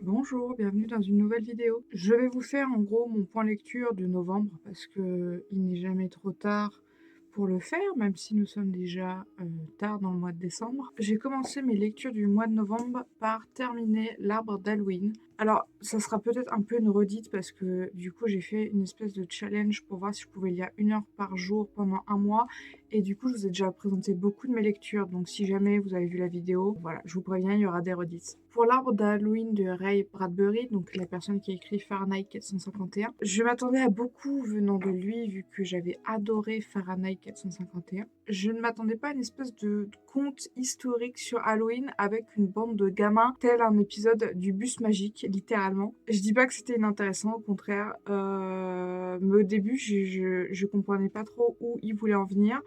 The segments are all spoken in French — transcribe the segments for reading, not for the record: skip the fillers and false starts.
Bonjour, bienvenue dans une nouvelle vidéo. Je vais vous faire en gros mon point lecture de novembre parce que il n'est jamais trop tard pour le faire, même si nous sommes déjà tard dans le mois de décembre. J'ai commencé mes lectures du mois de novembre par terminer L'Arbre d'Halloween. Alors, ça sera peut-être un peu une redite parce que du coup, j'ai fait une espèce de challenge pour voir si je pouvais lire 1 heure par jour pendant un mois. Et du coup, je vous ai déjà présenté beaucoup de mes lectures. Donc, si jamais vous avez vu la vidéo, voilà, je vous préviens, il y aura des redites. Pour L'Arbre d'Halloween de Ray Bradbury, donc la personne qui a écrit Fahrenheit 451, je m'attendais à beaucoup venant de lui, vu que j'avais adoré Fahrenheit 451. Je ne m'attendais pas à une espèce de conte historique sur Halloween avec une bande de gamins, tel un épisode du bus magique, littéralement. Je dis pas que c'était inintéressant, au contraire. Mais au début, je comprenais pas trop où il voulait en venir.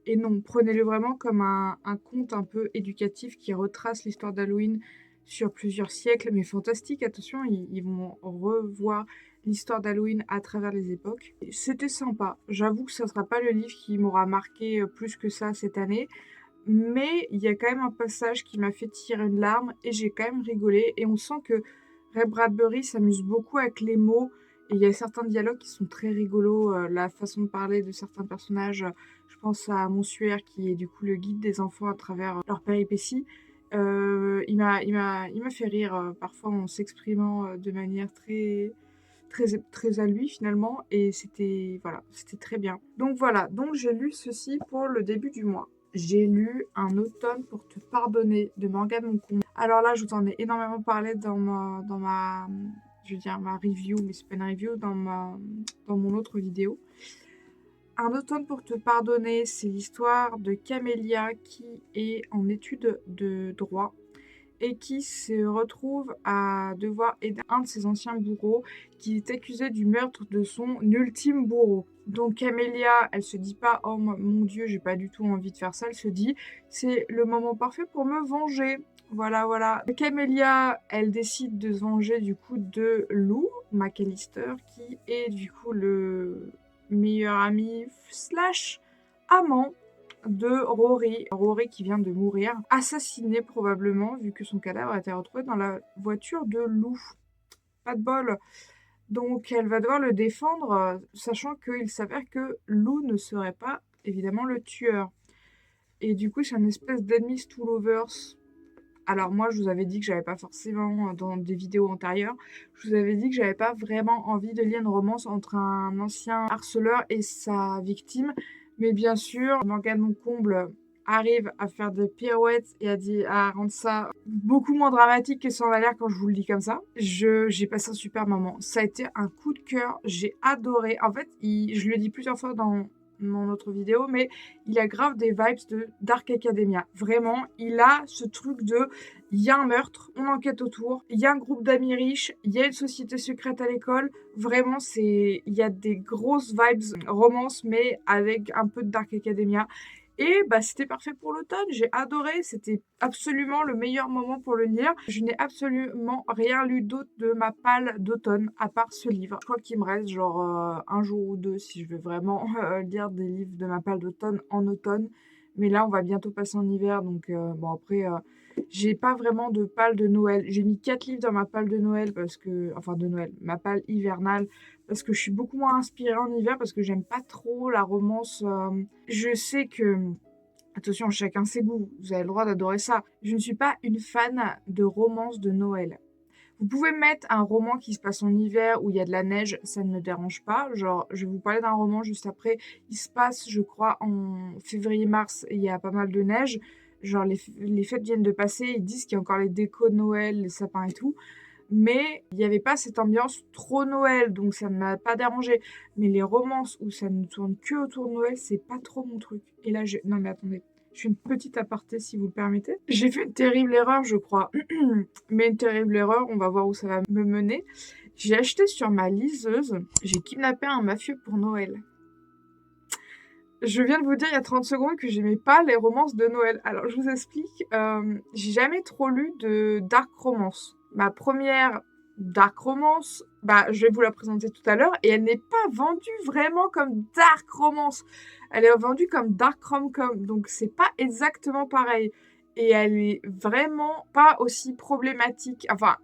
Et non, prenez-le vraiment comme un conte un peu éducatif qui retrace l'histoire d'Halloween sur plusieurs siècles, mais fantastique, attention, ils vont revoir l'histoire d'Halloween à travers les époques. C'était sympa, j'avoue que ça ne sera pas le livre qui m'aura marqué plus que ça cette année, mais il y a quand même un passage qui m'a fait tirer une larme et j'ai quand même rigolé, et on sent que Ray Bradbury s'amuse beaucoup avec les mots, et il y a certains dialogues qui sont très rigolos, la façon de parler de certains personnages, je pense à Monsuère qui est du coup le guide des enfants à travers leurs péripéties. Il m'a fait rire parfois en s'exprimant de manière très à lui finalement, et c'était voilà, c'était très bien. Donc voilà, donc j'ai lu ceci pour le début du mois. J'ai lu Un automne pour te pardonner de Morgane Moncombe. Alors là, je vous en ai énormément parlé dans ma je veux dire ma review, mais c'est pas une review, dans mon autre vidéo. Un automne pour te pardonner, c'est l'histoire de Camélia qui est en études de droit et qui se retrouve à devoir aider un de ses anciens bourreaux qui est accusé du meurtre de son ultime bourreau. Donc Camélia, elle se dit pas «Oh mon Dieu, j'ai pas du tout envie de faire ça», elle se dit «C'est le moment parfait pour me venger». Voilà, voilà. Camélia, elle décide de se venger du coup de Lou McAllister, qui est du coup le meilleur ami slash amant de Rory. Rory qui vient de mourir, assassiné probablement, vu que son cadavre a été retrouvé dans la voiture de Lou. Pas de bol. Donc elle va devoir le défendre, sachant qu'il s'avère que Lou ne serait pas évidemment le tueur. Et du coup, c'est une espèce d'enemies to lovers. Alors moi, je vous avais dit que j'avais pas forcément, dans des vidéos antérieures, je vous avais dit que j'avais pas vraiment envie de lire une romance entre un ancien harceleur et sa victime. Mais bien sûr, Morgane Moncomble arrive à faire des pirouettes et à rendre ça beaucoup moins dramatique que ça en a l'air quand je vous le dis comme ça. J'ai passé un super moment. Ça a été un coup de cœur, j'ai adoré. En fait, je le dis plusieurs fois dans mon autre vidéo, mais il a grave des vibes de Dark Academia. Vraiment, il a ce truc de il y a un meurtre, on enquête autour, il y a un groupe d'amis riches, il y a une société secrète à l'école. Vraiment, il y a des grosses vibes romance, mais avec un peu de Dark Academia. Et bah, c'était parfait pour l'automne, j'ai adoré, c'était absolument le meilleur moment pour le lire. Je n'ai absolument rien lu d'autre de ma palle d'automne, à part ce livre. Je crois qu'il me reste genre un jour ou deux si je veux vraiment lire des livres de ma palle d'automne en automne. Mais là, on va bientôt passer en hiver, donc bon après, j'ai pas vraiment de palle de Noël. J'ai mis 4 livres dans ma palle de Noël parce que enfin de Noël, ma palle hivernale, parce que je suis beaucoup moins inspirée en hiver, parce que j'aime pas trop la romance, je sais que attention, chacun ses goûts, vous avez le droit d'adorer ça. Je ne suis pas une fan de romance de Noël. Vous pouvez mettre un roman qui se passe en hiver où il y a de la neige, ça ne me dérange pas. Genre, je vais vous parler d'un roman juste après. Il se passe, je crois, en février-mars, et il y a pas mal de neige. Genre, les fêtes viennent de passer, ils disent qu'il y a encore les décos de Noël, les sapins et tout. Mais il n'y avait pas cette ambiance trop Noël, donc ça ne m'a pas dérangé. Mais les romances où ça ne tourne que autour de Noël, c'est pas trop mon truc. Et là, non mais attendez, je fais une petite aparté si vous le permettez. J'ai fait une terrible erreur, je crois. Mais une terrible erreur, on va voir où ça va me mener. J'ai acheté sur ma liseuse, j'ai kidnappé un mafieux pour Noël. Je viens de vous dire il y a 30 secondes que j'aimais pas les romances de Noël. Alors, je vous explique. J'ai jamais trop lu de dark romance. Ma première dark romance, bah, je vais vous la présenter tout à l'heure, et elle n'est pas vendue vraiment comme dark romance. Elle est vendue comme dark rom-com, donc c'est pas exactement pareil. Et elle est vraiment pas aussi problématique. Enfin,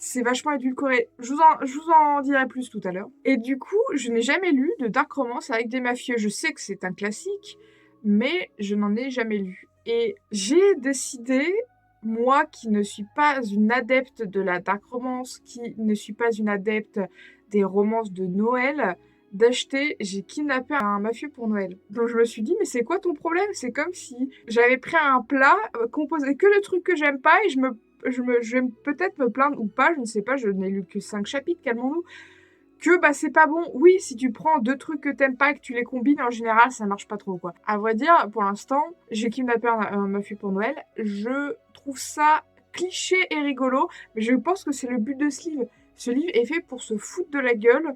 C'est vachement édulcoré. Je vous en dirai plus tout à l'heure. Et du coup, je n'ai jamais lu de dark romance avec des mafieux. Je sais que c'est un classique, mais je n'en ai jamais lu. Et j'ai décidé, moi qui ne suis pas une adepte de la dark romance, qui ne suis pas une adepte des romances de Noël, j'ai kidnappé un mafieux pour Noël. Donc je me suis dit, mais c'est quoi ton problème? C'est comme si j'avais pris un plat composé que de trucs que j'aime pas et je vais peut-être me plaindre ou pas, je ne sais pas, je n'ai lu que 5 chapitres, calmons-nous, que bah c'est pas bon. Oui, si tu prends 2 trucs que t'aimes pas et que tu les combines, en général, ça marche pas trop, quoi. À vrai dire, pour l'instant, j'ai kidnappé un mafieux pour Noël. Je trouve ça cliché et rigolo, mais je pense que c'est le but de ce livre. Ce livre est fait pour se foutre de la gueule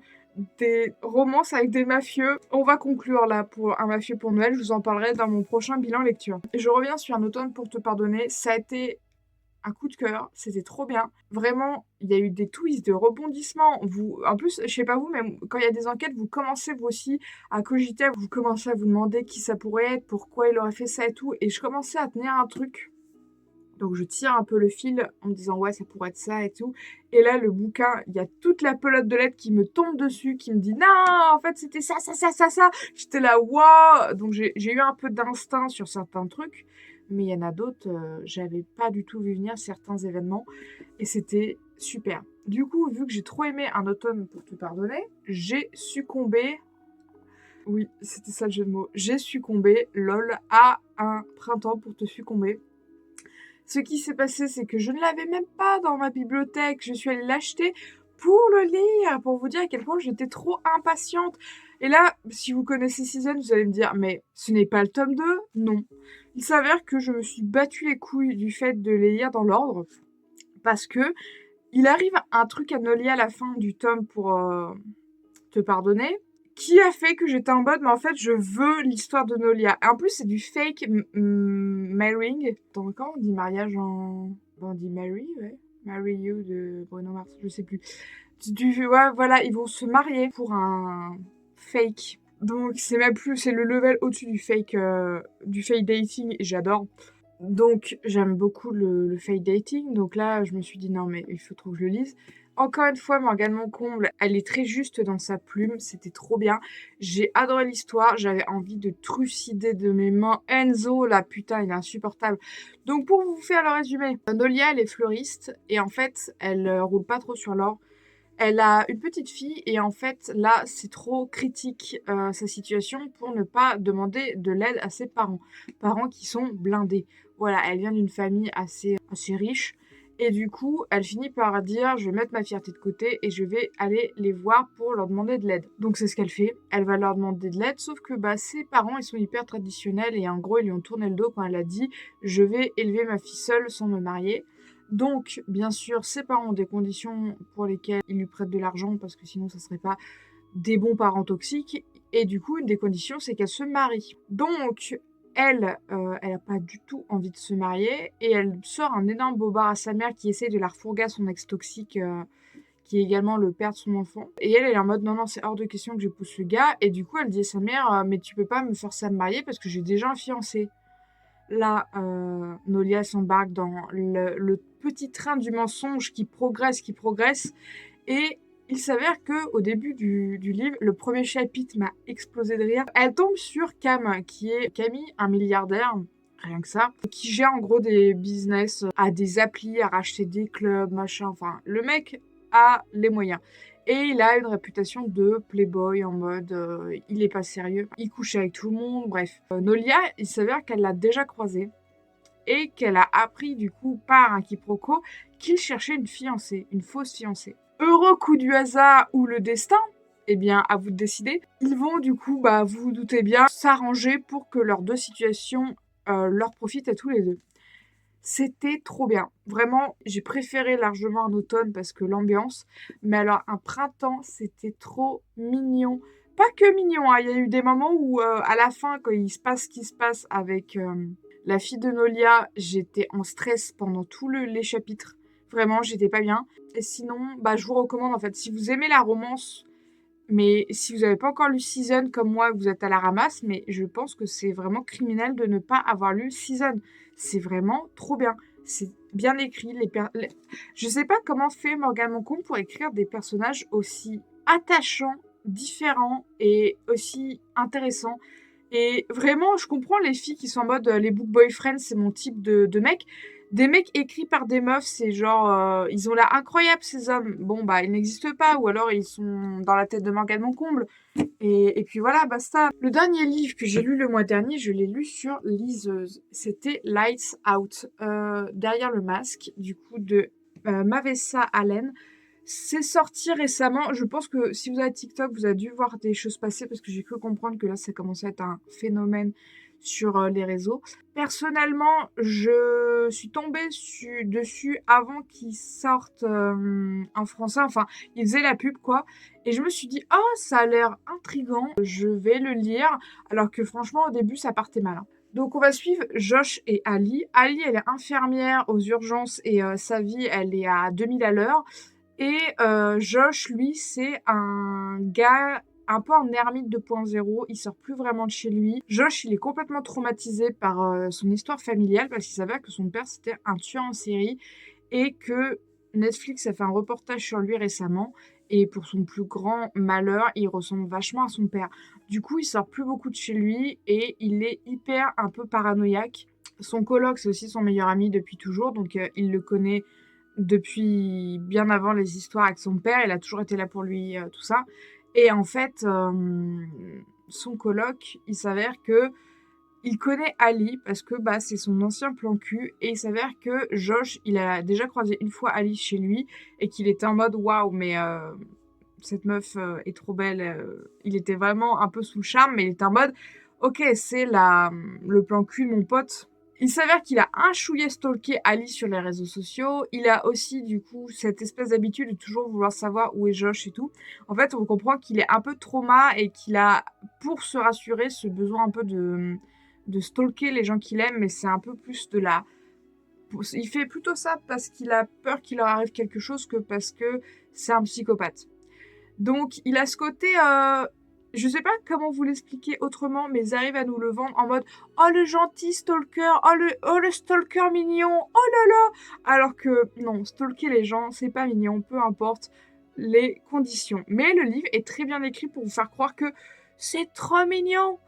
des romances avec des mafieux. On va conclure là pour un mafieux pour Noël, je vous en parlerai dans mon prochain bilan lecture. Je reviens sur Un automne pour te pardonner, ça a été un coup de cœur, c'était trop bien. Vraiment, il y a eu des twists, de rebondissements. En plus, je sais pas vous, mais quand il y a des enquêtes, vous commencez vous aussi à cogiter, vous commencez à vous demander qui ça pourrait être, pourquoi il aurait fait ça et tout. Et je commençais à tenir un truc. Donc je tire un peu le fil en me disant ouais ça pourrait être ça et tout. Et là le bouquin, il y a toute la pelote de lettres qui me tombe dessus, qui me dit non en fait c'était ça, ça, ça, ça, ça. J'étais là waouh. Donc j'ai eu un peu d'instinct sur certains trucs, mais il y en a d'autres, j'avais pas du tout vu venir certains événements et c'était super. Du coup vu que j'ai trop aimé Un automne pour te pardonner, j'ai succombé. Oui, c'était ça le jeu de mots. J'ai succombé, lol, à Un printemps pour te succomber. Ce qui s'est passé, c'est que je ne l'avais même pas dans ma bibliothèque. Je suis allée l'acheter pour le lire, pour vous dire à quel point j'étais trop impatiente. Et là, si vous connaissez Season, vous allez me dire, mais ce n'est pas le tome 2? Non. Il s'avère que je me suis battu les couilles du fait de les lire dans l'ordre, parce que il arrive un truc à Nolia à la fin du tome pour te pardonner, qui a fait que j'étais en mode, mais en fait, je veux l'histoire de Nolia. En plus, c'est du fake marrying. Attends, comment on dit mariage en... On dit marry, ouais. Marry You de Bruno Mars, je sais plus. Ouais, voilà, ils vont se marier pour un fake. Donc, c'est même plus, c'est le level au-dessus du fake dating, et j'adore. Donc, j'aime beaucoup le fake dating. Donc là, je me suis dit, non, mais il faut trop que je le lise. Encore une fois, Morgane Moncomble, elle est très juste dans sa plume. C'était trop bien. J'ai adoré l'histoire. J'avais envie de trucider de mes mains Enzo. Là, putain, il est insupportable. Donc, pour vous faire le résumé, Nolia, elle est fleuriste. Et en fait, elle roule pas trop sur l'or. Elle a une petite fille et en fait là c'est trop critique sa situation pour ne pas demander de l'aide à ses parents. Parents qui sont blindés. Voilà, elle vient d'une famille assez riche et du coup elle finit par dire je vais mettre ma fierté de côté et je vais aller les voir pour leur demander de l'aide. Donc c'est ce qu'elle fait, elle va leur demander de l'aide sauf que bah ses parents ils sont hyper traditionnels et en gros ils lui ont tourné le dos quand elle a dit je vais élever ma fille seule sans me marier. Donc, bien sûr, ses parents ont des conditions pour lesquelles ils lui prêtent de l'argent parce que sinon, ça serait pas des bons parents toxiques. Et du coup, une des conditions, c'est qu'elle se marie. Donc, elle a pas du tout envie de se marier et elle sort un énorme bobard à sa mère qui essaie de la refourguer à son ex toxique qui est également le père de son enfant. Et elle est en mode non, non, c'est hors de question que j'épouse ce gars. Et du coup, elle dit à sa mère mais tu peux pas me forcer à me marier parce que j'ai déjà un fiancé. Là, Nolia s'embarque dans le petit train du mensonge qui progresse, et il s'avère que au début du livre, le premier chapitre m'a explosé de rire. Elle tombe sur Cam, qui est Camille, un milliardaire, rien que ça, qui gère en gros des business, à des applis, à racheter des clubs, machin, enfin, le mec a les moyens. Et il a une réputation de playboy en mode il est pas sérieux, il couche avec tout le monde, bref. Nolia, il s'avère qu'elle l'a déjà croisé et qu'elle a appris du coup par un quiproquo qu'il cherchait une fiancée, une fausse fiancée. Heureux coup du hasard ou le destin, eh bien à vous de décider. Ils vont du coup, bah vous vous doutez bien, s'arranger pour que leurs deux situations leur profitent à tous les deux. C'était trop bien. Vraiment, j'ai préféré largement un automne parce que l'ambiance. Mais alors, un printemps, c'était trop mignon. Pas que mignon, hein. Il y a eu des moments où, à la fin, quand il se passe ce qui se passe avec la fille de Nolia, j'étais en stress pendant tous les chapitres. Vraiment, j'étais pas bien. Et sinon, bah, je vous recommande, en fait, si vous aimez la romance, mais si vous n'avez pas encore lu Season comme moi, vous êtes à la ramasse, mais je pense que c'est vraiment criminel de ne pas avoir lu Season. C'est vraiment trop bien. C'est bien écrit. Je sais pas comment fait Morgane Moncombe pour écrire des personnages aussi attachants, différents et aussi intéressants. Et vraiment, je comprends les filles qui sont en mode les book boyfriends, c'est mon type de mec. Des mecs écrits par des meufs, c'est genre, ils ont l'air incroyables ces hommes. Bon, bah, ils n'existent pas, ou alors ils sont dans la tête de Morgane Moncomble. Et puis voilà, basta. Le dernier livre que j'ai lu le mois dernier, je l'ai lu sur liseuse. C'était Lights Out, derrière le masque, du coup, de Mavessa Allen. C'est sorti récemment. Je pense que si vous avez TikTok, vous avez dû voir des choses passer parce que j'ai cru comprendre que là, ça commençait à être un phénomène sur les réseaux. Personnellement, je suis tombée dessus avant qu'il sorte en français. Enfin, il faisait la pub, quoi. Et je me suis dit, oh, ça a l'air intriguant. Je vais le lire. Alors que franchement, au début, ça partait mal, hein. Donc, on va suivre Josh et Ali. Ali, elle est infirmière aux urgences et sa vie, elle est à 2000 à l'heure. Et Josh, lui, c'est un gars un peu en ermite 2.0. Il sort plus vraiment de chez lui. Josh, il est complètement traumatisé par son histoire familiale parce qu'il s'avère que son père, c'était un tueur en série et que Netflix a fait un reportage sur lui récemment. Et pour son plus grand malheur, il ressemble vachement à son père. Du coup, il sort plus beaucoup de chez lui et il est hyper un peu paranoïaque. Son coloc, c'est aussi son meilleur ami depuis toujours, donc il le connaît depuis bien avant les histoires avec son père. Il a toujours été là pour lui, tout ça. Et en fait, son coloc, il s'avère que il connaît Ali parce que bah, c'est son ancien plan cul. Et il s'avère que Josh, il a déjà croisé une fois Ali chez lui et qu'il était en mode waouh, mais cette meuf est trop belle. Il était vraiment un peu sous le charme, mais il était en mode ok, c'est le plan cul de mon pote. Il s'avère qu'il a un chouïa stalké Ali sur les réseaux sociaux. Il a aussi, du coup, cette espèce d'habitude de toujours vouloir savoir où est Josh et tout. En fait, on comprend qu'il est un peu trauma et qu'il a, pour se rassurer, ce besoin un peu de stalker les gens qu'il aime, mais c'est un peu plus de la... Il fait plutôt ça parce qu'il a peur qu'il leur arrive quelque chose que parce que c'est un psychopathe. Donc, il a ce côté... je sais pas comment vous l'expliquer autrement, mais ils arrivent à nous le vendre en mode oh le gentil stalker, oh le stalker mignon, oh là là. Alors que non, stalker les gens, c'est pas mignon, peu importe les conditions. Mais le livre est très bien écrit pour vous faire croire que c'est trop mignon.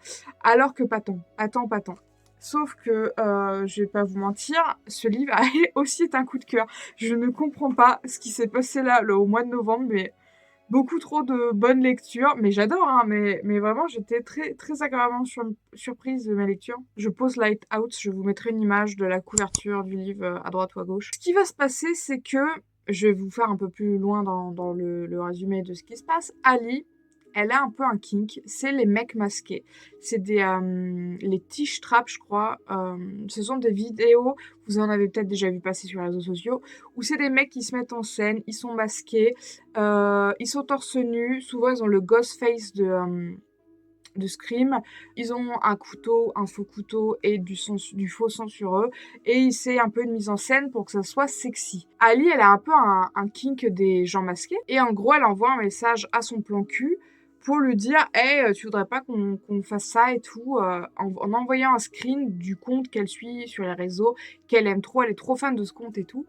Alors que pas tant, pas tant. Sauf que, je vais pas vous mentir, ce livre a aussi été un coup de cœur. Je ne comprends pas ce qui s'est passé là au mois de novembre, mais beaucoup trop de bonnes lectures, mais j'adore, hein, mais vraiment, j'étais très, très agréablement surprise de mes lectures. Je pose Light Out, je vous mettrai une image de la couverture du livre à droite ou à gauche. Ce qui va se passer, c'est que, je vais vous faire un peu plus loin dans le résumé de ce qui se passe. Ali, elle a un peu un kink, c'est les mecs masqués. C'est les tish traps, je crois. Ce sont des vidéos, vous en avez peut-être déjà vu passer sur les réseaux sociaux, où c'est des mecs qui se mettent en scène, ils sont masqués, ils sont torse nu, souvent ils ont le ghost face de Scream, ils ont un couteau, un faux couteau et du faux sang sur eux, et c'est un peu une mise en scène pour que ça soit sexy. Ali, elle a un peu un kink des gens masqués, et en gros, elle envoie un message à son plan cul pour lui dire hey, tu voudrais pas qu'on fasse ça et tout, en envoyant un screen du compte qu'elle suit sur les réseaux, qu'elle aime trop, elle est trop fan de ce compte et tout.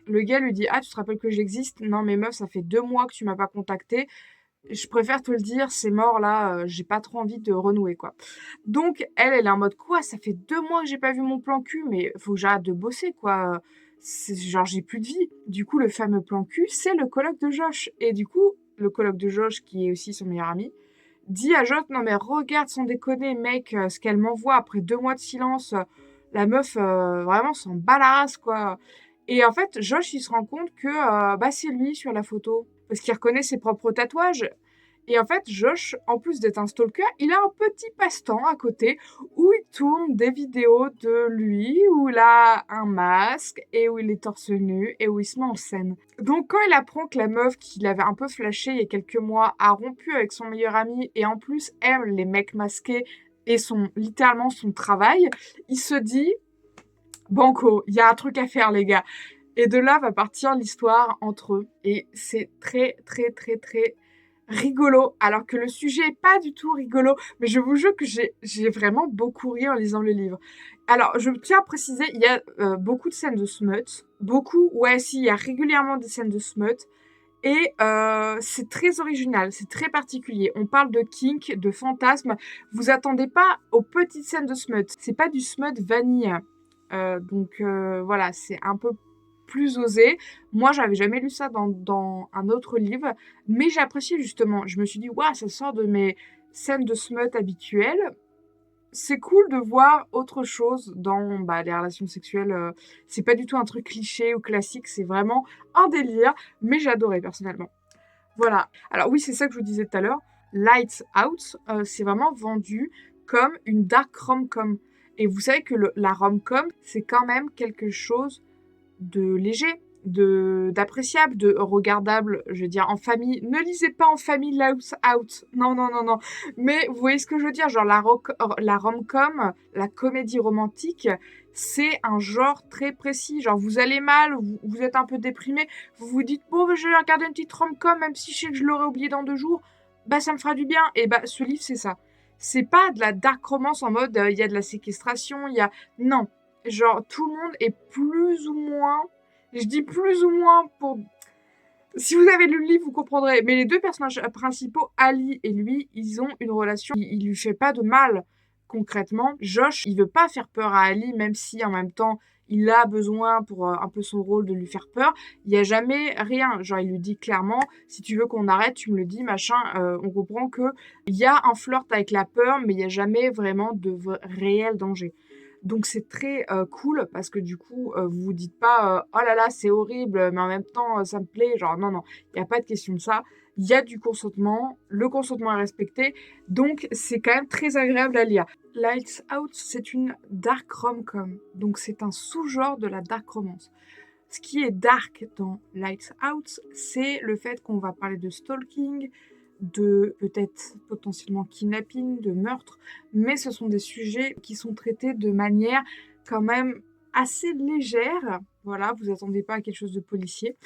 Le gars lui dit ah, tu te rappelles que j'existe? Non mais meuf, ça fait 2 mois que tu m'as pas contacté, je préfère te le dire, c'est mort là, j'ai pas trop envie de renouer quoi. Donc elle est en mode quoi, ça fait 2 mois que j'ai pas vu mon plan cul, mais faut que j'arrête de bosser quoi. C'est genre j'ai plus de vie. Du coup le fameux plan cul, c'est le coloc de Josh. Et du coup, le coloc de Josh, qui est aussi son meilleur ami, dit à Josh non mais regarde sans déconner mec, ce qu'elle m'envoie après 2 mois de silence, la meuf vraiment s'en bat la race quoi. Et en fait, Josh il se rend compte que bah c'est lui sur la photo parce qu'il reconnaît ses propres tatouages. Et en fait, Josh, en plus d'être un stalker, il a un petit passe-temps à côté où il tourne des vidéos de lui, où il a un masque et où il est torse nu et où il se met en scène. Donc quand il apprend que la meuf qu'il avait un peu flashé il y a quelques mois a rompu avec son meilleur ami et en plus aime les mecs masqués et littéralement son travail, il se dit banco, il y a un truc à faire les gars. Et de là va partir l'histoire entre eux. Et c'est très, très, très, très rigolo, alors que le sujet est pas du tout rigolo, mais je vous jure que j'ai vraiment beaucoup ri en lisant le livre. Alors, je tiens à préciser, il y a beaucoup de scènes de smut, beaucoup, ouais, si, il y a régulièrement des scènes de smut, et c'est très original, c'est très particulier. On parle de kink, de fantasmes. Vous attendez pas aux petites scènes de smut. C'est pas du smut vanille. Donc voilà, c'est un peu plus osé. Moi, j'avais jamais lu ça dans un autre livre, mais j'ai apprécié justement. Je me suis dit, waouh, ça sort de mes scènes de smut habituelles. C'est cool de voir autre chose dans les relations sexuelles. C'est pas du tout un truc cliché ou classique, c'est vraiment un délire, mais j'ai adoré personnellement. Voilà. Alors oui, c'est ça que je vous disais tout à l'heure. Lights Out, c'est vraiment vendu comme une dark rom-com. Et vous savez que la rom-com, c'est quand même quelque chose de léger, d'appréciable, de regardable, je veux dire, en famille. Ne lisez pas en famille Lights Out. Non, non, non, non. Mais vous voyez ce que je veux dire? Genre la rom-com, la comédie romantique, c'est un genre très précis. Genre, vous allez mal, vous êtes un peu déprimé, vous vous dites, bon, je vais regarder une petite rom-com, même si je sais que je l'aurais oublié dans 2 jours, bah, ça me fera du bien. Et bah, ce livre, c'est ça. C'est pas de la dark romance en mode, il y a de la séquestration, il y a... Non. Genre, tout le monde est plus ou moins... Je dis plus ou moins pour... Si vous avez lu le livre, vous comprendrez. Mais les 2 personnages principaux, Ali et lui, ils ont une relation. Il lui fait pas de mal, concrètement. Josh, il veut pas faire peur à Ali, même si en même temps, il a besoin pour un peu son rôle de lui faire peur. Il y a jamais rien. Genre, il lui dit clairement, si tu veux qu'on arrête, tu me le dis, machin. On comprend que il y a un flirt avec la peur, mais il y a jamais vraiment de réel danger. Donc c'est très cool parce que du coup, vous vous dites pas oh là là, c'est horrible, mais en même temps, ça me plaît. Genre, non, non, il n'y a pas de question de ça. Il y a du consentement, le consentement est respecté, donc c'est quand même très agréable à lire. Lights Out, c'est une dark rom-com, donc c'est un sous-genre de la dark romance. Ce qui est dark dans Lights Out, c'est le fait qu'on va parler de stalking, de peut-être potentiellement kidnapping, de meurtre, mais ce sont des sujets qui sont traités de manière quand même assez légère. Voilà, vous attendez pas à quelque chose de policier.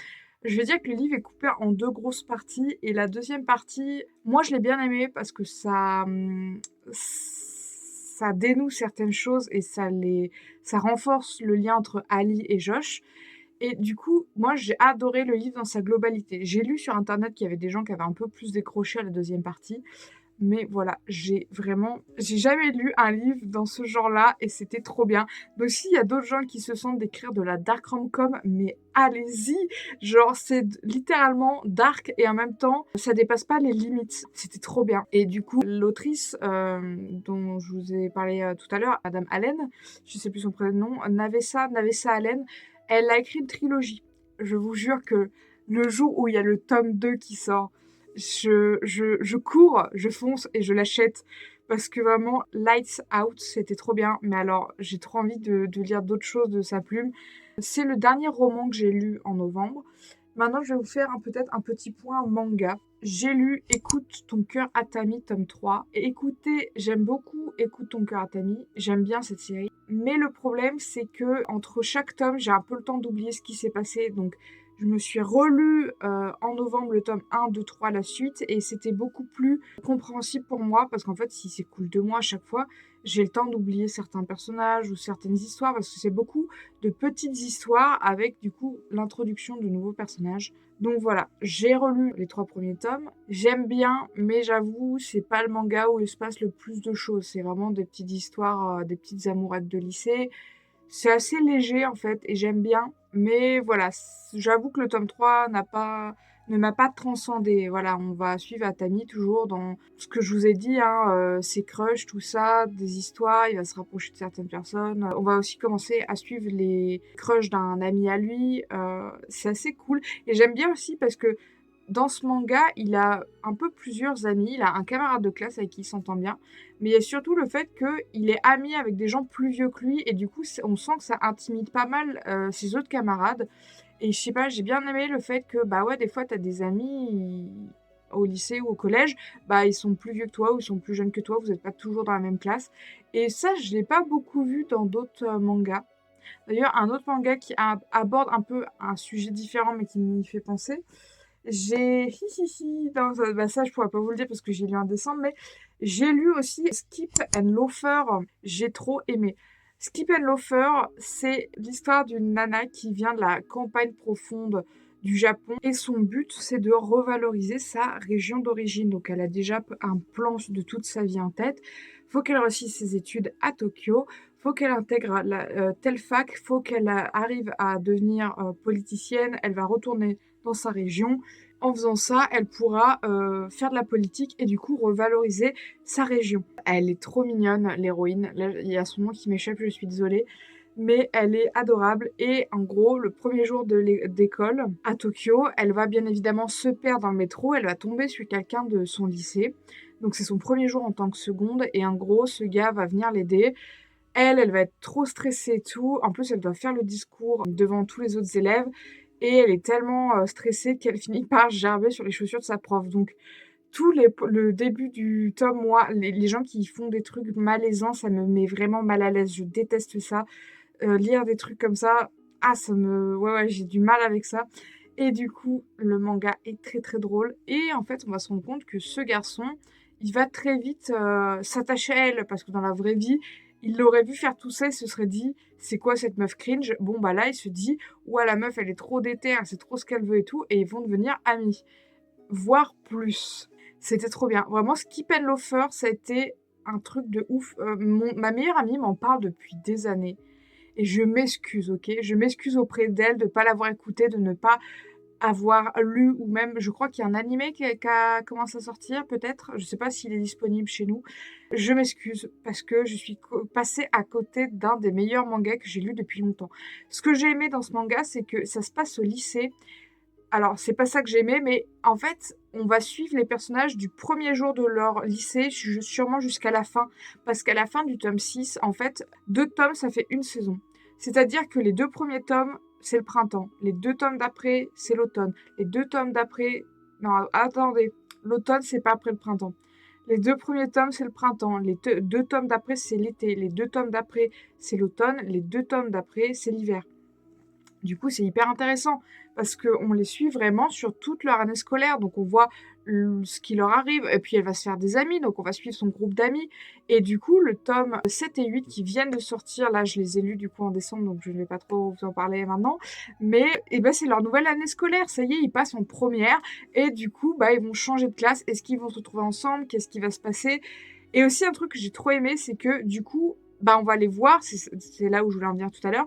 Je vais dire que le livre est coupé en 2 grosses parties et la deuxième partie, moi je l'ai bien aimé parce que ça dénoue certaines choses et ça renforce le lien entre Ali et Josh. Et du coup, moi, j'ai adoré le livre dans sa globalité. J'ai lu sur internet qu'il y avait des gens qui avaient un peu plus décroché à la deuxième partie. Mais voilà, j'ai jamais lu un livre dans ce genre-là et c'était trop bien. Donc s'il y a d'autres gens qui se sentent d'écrire de la dark rom-com, mais allez-y! Genre, c'est littéralement dark et en même temps, ça dépasse pas les limites. C'était trop bien. Et du coup, l'autrice dont je vous ai parlé tout à l'heure, Madame Allen, je sais plus son prénom, Navessa Allen, elle a écrit une trilogie. Je vous jure que le jour où il y a le tome 2 qui sort, je cours, je fonce et je l'achète parce que vraiment, Lights Out, c'était trop bien. Mais alors, j'ai trop envie de lire d'autres choses de sa plume. C'est le dernier roman que j'ai lu en novembre. Maintenant, je vais vous faire peut-être un petit point manga. J'ai lu Écoute ton cœur Atami, tome 3. Et écoutez, j'aime beaucoup Écoute ton cœur Atami. J'aime bien cette série. Mais le problème, c'est que entre chaque tome, j'ai un peu le temps d'oublier ce qui s'est passé. Donc, je me suis relu en novembre le tome 1, 2, 3, la suite, et c'était beaucoup plus compréhensible pour moi, parce qu'en fait, si c'est cool 2 mois à chaque fois, j'ai le temps d'oublier certains personnages ou certaines histoires, parce que c'est beaucoup de petites histoires avec, du coup, l'introduction de nouveaux personnages. Donc voilà, j'ai relu les 3 premiers tomes, j'aime bien, mais j'avoue, c'est pas le manga où il se passe le plus de choses, c'est vraiment des petites histoires, des petites amourettes de lycée. C'est assez léger en fait et j'aime bien. Mais voilà, j'avoue que le tome 3 ne m'a pas transcendé. Voilà, on va suivre Atami toujours dans ce que je vous ai dit, hein, ses crushs, tout ça, des histoires, il va se rapprocher de certaines personnes. On va aussi commencer à suivre les crushs d'un ami à lui. C'est assez cool. Et j'aime bien aussi parce que dans ce manga, il a un peu plusieurs amis. Il a un camarade de classe avec qui il s'entend bien. Mais il y a surtout le fait qu'il est ami avec des gens plus vieux que lui. Et du coup, on sent que ça intimide pas mal ses autres camarades. Et je sais pas, j'ai bien aimé le fait que, bah ouais, des fois, t'as des amis au lycée ou au collège, bah ils sont plus vieux que toi ou ils sont plus jeunes que toi. Vous n'êtes pas toujours dans la même classe. Et ça, je l'ai pas beaucoup vu dans d'autres mangas. D'ailleurs, un autre manga qui aborde un peu un sujet différent mais qui m'y fait penser, J'ai non, ça je pourrais pas vous le dire parce que j'ai lu en décembre, mais j'ai lu aussi Skip and Loafer, j'ai trop aimé. Skip and Loafer, c'est l'histoire d'une nana qui vient de la campagne profonde du Japon et son but, c'est de revaloriser sa région d'origine. Donc elle a déjà un plan de toute sa vie en tête. Faut qu'elle réussisse ses études à Tokyo, faut qu'elle intègre telle fac, faut qu'elle arrive à devenir politicienne, elle va retourner dans sa région. En faisant ça, elle pourra faire de la politique et du coup revaloriser sa région. Elle est trop mignonne, l'héroïne. Là, il y a son nom qui m'échappe, je suis désolée. Mais elle est adorable et en gros, le premier jour d'école à Tokyo, elle va bien évidemment se perdre dans le métro, elle va tomber sur quelqu'un de son lycée. Donc c'est son premier jour en tant que seconde et en gros, ce gars va venir l'aider. Elle va être trop stressée et tout. En plus, elle doit faire le discours devant tous les autres élèves. Et elle est tellement stressée qu'elle finit par gerber sur les chaussures de sa prof. Donc, le début du tome, moi, les gens qui font des trucs malaisants, ça me met vraiment mal à l'aise. Je déteste ça. Lire des trucs comme ça, ouais, j'ai du mal avec ça. Et du coup, le manga est très très drôle. Et en fait, on va se rendre compte que ce garçon, il va très vite s'attacher à elle. Parce que dans la vraie vie, il l'aurait vu faire tout ça, il se serait dit, c'est quoi cette meuf cringe? Bon, bah là, il se dit, ouais, la meuf, elle est trop déter, elle sait trop ce qu'elle veut et tout. Et ils vont devenir amis. Voire plus. C'était trop bien. Vraiment, Skip and Loafer, ça a été un truc de ouf. Ma meilleure amie m'en parle depuis des années. Et je m'excuse, ok? Je m'excuse auprès d'elle de ne pas l'avoir écouté, de ne pas avoir lu, ou même, je crois qu'il y a un animé qui a commencé à sortir, peut-être. Je sais pas s'il est disponible chez nous. Je m'excuse parce que je suis passée à côté d'un des meilleurs mangas que j'ai lu depuis longtemps. Ce que j'ai aimé dans ce manga, c'est que ça se passe au lycée. Alors, c'est pas ça que j'ai aimé, mais en fait, on va suivre les personnages du premier jour de leur lycée, sûrement jusqu'à la fin. Parce qu'à la fin du tome 6, en fait, 2 tomes, ça fait une saison. C'est-à-dire que les 2 premiers tomes, c'est le printemps. Les 2 tomes d'après, c'est l'automne. Les 2 tomes d'après... Non, attendez. L'automne, c'est pas après le printemps. Les 2 premiers tomes, c'est le printemps. Les 2 tomes d'après, c'est l'été. Les 2 tomes d'après, c'est l'automne. Les 2 tomes d'après, c'est l'hiver. Du coup, c'est hyper intéressant parce qu'on les suit vraiment sur toute leur année scolaire. Donc, on voit ce qui leur arrive. Et puis, elle va se faire des amis. Donc, on va suivre son groupe d'amis. Et du coup, le tome 7 et 8 qui viennent de sortir, là, je les ai lus du coup en décembre. Donc, je ne vais pas trop vous en parler maintenant. Mais c'est leur nouvelle année scolaire. Ça y est, ils passent en première. Et du coup, ils vont changer de classe. Est-ce qu'ils vont se retrouver ensemble? Qu'est-ce qui va se passer? Et aussi, un truc que j'ai trop aimé, c'est que du coup, on va les voir. C'est là où je voulais en venir tout à l'heure.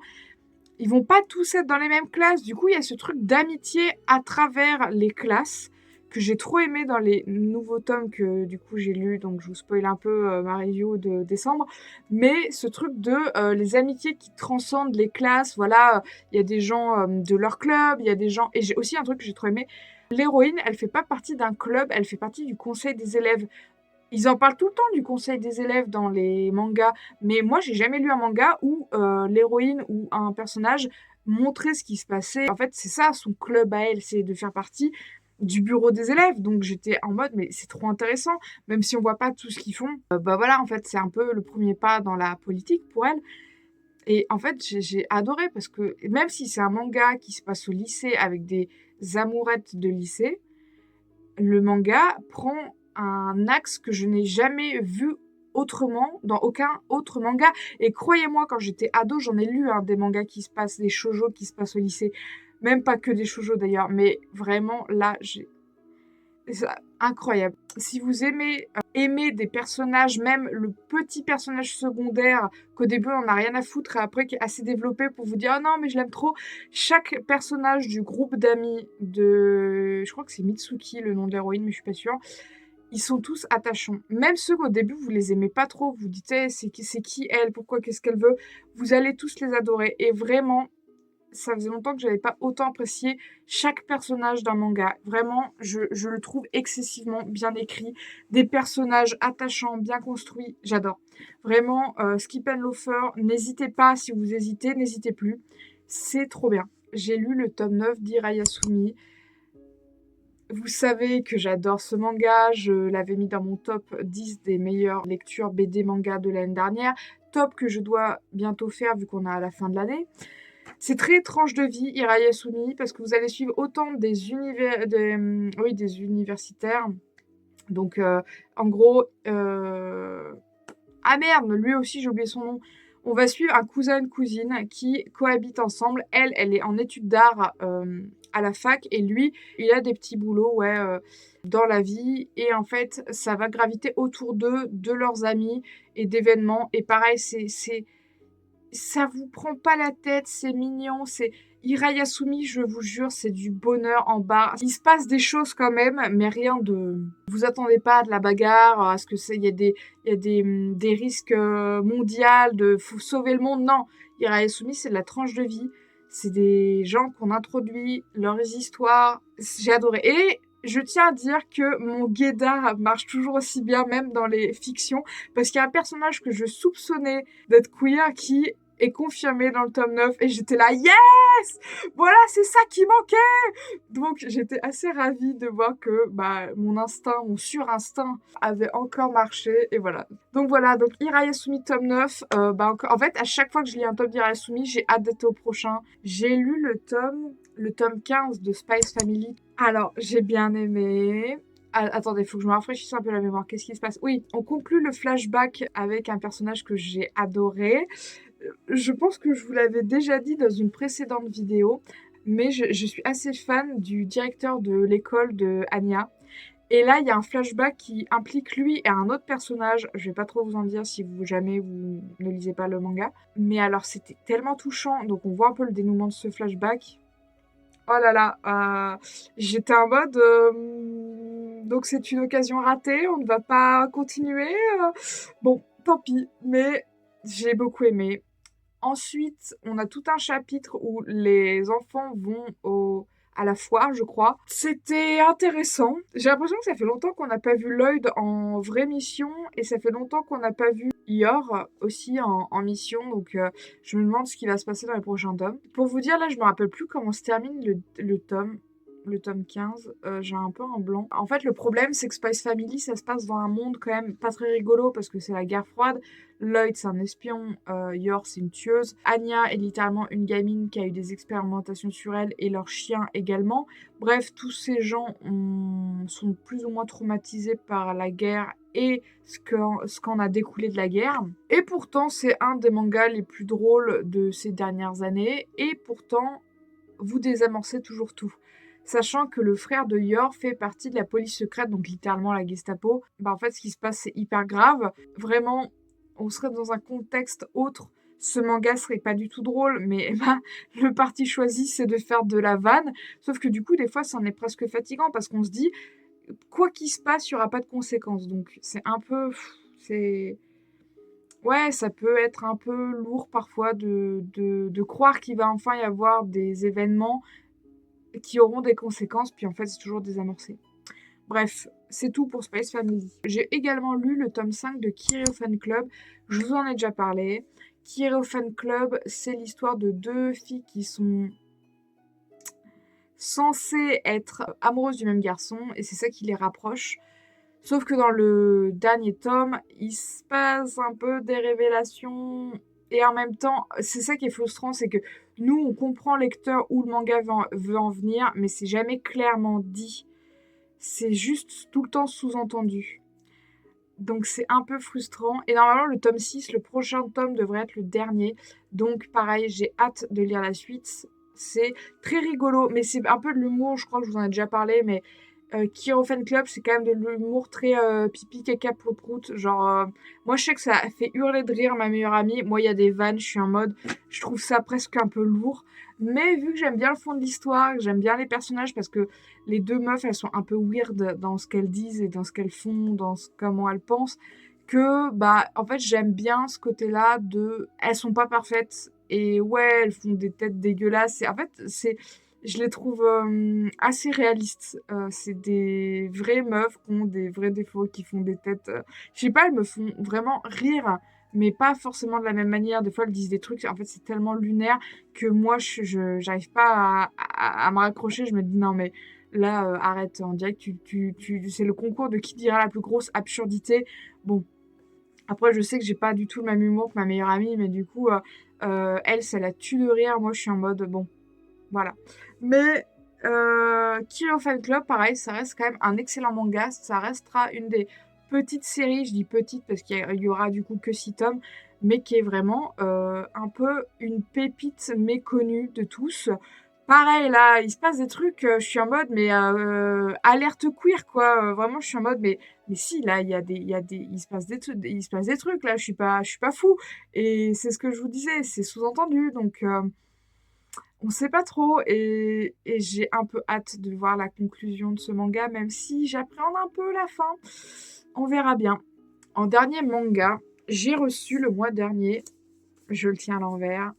Ils vont pas tous être dans les mêmes classes. Du coup, il y a ce truc d'amitié à travers les classes que j'ai trop aimé dans les nouveaux tomes que du coup j'ai lus. Donc, je vous spoil un peu ma review de décembre. Mais ce truc de les amitiés qui transcendent les classes. Voilà, il y a des gens de leur club, il y a des gens... Et j'ai aussi un truc que j'ai trop aimé. L'héroïne, elle fait pas partie d'un club, elle fait partie du conseil des élèves. Ils en parlent tout le temps du conseil des élèves dans les mangas, mais moi j'ai jamais lu un manga où l'héroïne ou un personnage montrait ce qui se passait. En fait, c'est ça son club à elle, c'est de faire partie du bureau des élèves. Donc j'étais en mode mais c'est trop intéressant, même si on voit pas tout ce qu'ils font. Voilà, en fait, c'est un peu le premier pas dans la politique pour elle. Et en fait, j'ai adoré parce que même si c'est un manga qui se passe au lycée avec des amourettes de lycée, le manga prend un axe que je n'ai jamais vu autrement dans aucun autre manga. Et croyez-moi, quand j'étais ado, j'en ai lu des mangas qui se passent, des shoujo qui se passent au lycée. Même pas que des shoujo d'ailleurs, mais vraiment là, c'est incroyable. Si vous aimez des personnages, même le petit personnage secondaire qu'au début on n'a rien à foutre et après qui est assez développé pour vous dire oh non mais je l'aime trop. Chaque personnage du groupe d'amis je crois que c'est Mitsuki le nom de l'héroïne mais je suis pas sûre. Ils sont tous attachants. Même ceux qu'au début vous les aimez pas trop, vous dites c'est qui elle, pourquoi, qu'est-ce qu'elle veut, vous allez tous les adorer et vraiment ça faisait longtemps que j'avais pas autant apprécié chaque personnage d'un manga. Vraiment, je le trouve excessivement bien écrit. Des personnages attachants, bien construits. J'adore. Vraiment, Skip and Loafer, n'hésitez pas. Si vous hésitez, n'hésitez plus. C'est trop bien. J'ai lu le tome 9 d'Irayasumi. Vous savez que j'adore ce manga. Je l'avais mis dans mon top 10 des meilleures lectures BD manga de l'année dernière. Top que je dois bientôt faire vu qu'on est à la fin de l'année. C'est très tranche de vie, Hirayasumi, parce que vous allez suivre autant des universitaires. Donc, en gros, ah merde, lui aussi, j'ai oublié son nom. On va suivre un cousin et une cousine qui cohabitent ensemble. Elle est en études d'art à la fac et lui, il a des petits boulots, ouais, dans la vie. Et en fait, ça va graviter autour d'eux, de leurs amis et d'événements. Et pareil, ça vous prend pas la tête, c'est mignon, c'est Hirayasumi, je vous jure, c'est du bonheur en barre. Il se passe des choses quand même, mais rien de... Vous attendez pas à de la bagarre, à ce que c'est, il y a des risques mondiaux, faut sauver le monde. Non, Hirayasumi, c'est de la tranche de vie. C'est des gens qu'on introduit, leurs histoires. J'ai adoré. Et je tiens à dire que mon guédard marche toujours aussi bien, même dans les fictions, parce qu'il y a un personnage que je soupçonnais d'être queer qui est confirmé dans le tome 9 et j'étais là, yes! Voilà, c'est ça qui manquait! Donc j'étais assez ravie de voir que mon instinct, mon surinstinct avait encore marché et voilà. Donc voilà, donc Hirayasumi tome 9, en fait, à chaque fois que je lis un tome d'Hirayasumi, j'ai hâte d'être au prochain. J'ai lu le tome 15 de Spice Family. Alors, j'ai bien aimé. Ah, attendez, il faut que je me rafraîchisse un peu la mémoire. Qu'est-ce qui se passe? Oui, on conclut le flashback avec un personnage que j'ai adoré. Je pense que je vous l'avais déjà dit dans une précédente vidéo, mais je suis assez fan du directeur de l'école de Anya. Et là, il y a un flashback qui implique lui et un autre personnage. Je vais pas trop vous en dire si jamais vous ne lisez pas le manga. Mais alors, c'était tellement touchant. Donc, on voit un peu le dénouement de ce flashback. Oh là là, j'étais en mode... donc c'est une occasion ratée, on ne va pas continuer. Bon, tant pis, mais j'ai beaucoup aimé. Ensuite, on a tout un chapitre où les enfants vont à la foire, je crois. C'était intéressant. J'ai l'impression que ça fait longtemps qu'on n'a pas vu Lloyd en vraie mission et ça fait longtemps qu'on n'a pas vu Yor aussi en mission. Donc, je me demande ce qui va se passer dans les prochains tomes. Pour vous dire, là, je me rappelle plus comment se termine le tome 15, j'ai un peu un blanc. En fait, le problème, c'est que Spice Family, ça se passe dans un monde quand même pas très rigolo parce que c'est la guerre froide. Lloyd, c'est un espion. Yor, c'est une tueuse. Anya est littéralement une gamine qui a eu des expérimentations sur elle et leur chien également. Bref, tous ces gens sont plus ou moins traumatisés par la guerre et ce qu'en a découlé de la guerre. Et pourtant, c'est un des mangas les plus drôles de ces dernières années. Et pourtant, vous désamorcez toujours tout. Sachant que le frère de Yor fait partie de la police secrète, donc littéralement la Gestapo. En fait, ce qui se passe, c'est hyper grave. Vraiment, on serait dans un contexte autre. Ce manga serait pas du tout drôle, mais le parti choisi, c'est de faire de la vanne. Sauf que du coup, des fois, c'en est presque fatigant parce qu'on se dit, quoi qu'il se passe, il n'y aura pas de conséquences. Donc, c'est un peu... Ouais, ça peut être un peu lourd parfois de croire qu'il va enfin y avoir des événements qui auront des conséquences, puis en fait, c'est toujours désamorcé. Bref, c'est tout pour Spice Family. J'ai également lu le tome 5 de Kireo Fan Club. Je vous en ai déjà parlé. Kireo Fan Club, c'est l'histoire de deux filles qui sont censées être amoureuses du même garçon, et c'est ça qui les rapproche. Sauf que dans le dernier tome, il se passe un peu des révélations. Et en même temps, c'est ça qui est frustrant, c'est que nous, on comprend lecteur où le manga veut en venir, mais c'est jamais clairement dit. C'est juste tout le temps sous-entendu. Donc c'est un peu frustrant. Et normalement, le tome 6, le prochain tome devrait être le dernier. Donc pareil, j'ai hâte de lire la suite. C'est très rigolo, mais c'est un peu de l'humour, je crois que je vous en ai déjà parlé, mais Kireo Fan Club, c'est quand même de l'humour très pipi, caca, prout-prout. Genre, moi, je sais que ça fait hurler de rire ma meilleure amie. Moi, il y a des vannes, je suis en mode, je trouve ça presque un peu lourd. Mais vu que j'aime bien le fond de l'histoire, que j'aime bien les personnages, parce que les deux meufs, elles sont un peu weird dans ce qu'elles disent et dans ce qu'elles font, comment elles pensent, que, en fait, j'aime bien ce côté-là de... Elles sont pas parfaites, et ouais, elles font des têtes dégueulasses. Et en fait, je les trouve assez réalistes. C'est des vraies meufs qui ont des vrais défauts, qui font des têtes... je sais pas, elles me font vraiment rire, mais pas forcément de la même manière. Des fois, elles disent des trucs, en fait, c'est tellement lunaire que moi, je j'arrive pas à me raccrocher. Je me dis, non, mais là, arrête, on dirait que c'est le concours de qui dira la plus grosse absurdité. Bon, après, je sais que j'ai pas du tout le même humour que ma meilleure amie, mais du coup, Elle, ça la tue de rire. Moi, je suis en mode, bon, voilà. Mais Kill of Fan Club, pareil, ça reste quand même un excellent manga. Ça restera une des petites séries, je dis petite parce qu'il y aura du coup que 6 tomes, mais qui est vraiment un peu une pépite méconnue de tous. Pareil, là, il se passe des trucs, je suis en mode, mais alerte queer, quoi. Vraiment, je suis en mode, mais si, là, il se passe des trucs, là, je suis pas fou. Et c'est ce que je vous disais, c'est sous-entendu, donc on sait pas trop. Et j'ai un peu hâte de voir la conclusion de ce manga, même si j'appréhende un peu la fin. On verra bien. En dernier manga, j'ai reçu le mois dernier, je le tiens à l'envers,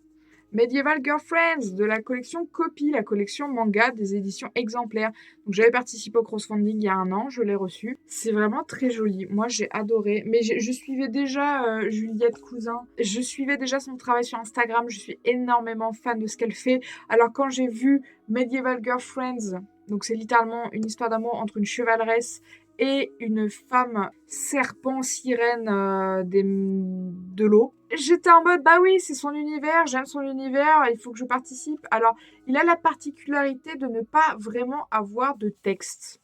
Medieval Girlfriends de la collection Copy, la collection manga des éditions exemplaires. Donc j'avais participé au crowdfunding il y a un an, je l'ai reçu. C'est vraiment très joli. Moi j'ai adoré. Mais je suivais déjà Juliette Cousin. Je suivais déjà son travail sur Instagram. Je suis énormément fan de ce qu'elle fait. Alors quand j'ai vu Medieval Girlfriends, donc c'est littéralement une histoire d'amour entre une chevaleresse et une femme serpent sirène de l'eau. J'étais en mode, bah oui, c'est son univers, j'aime son univers, il faut que je participe. Alors, il a la particularité de ne pas vraiment avoir de texte.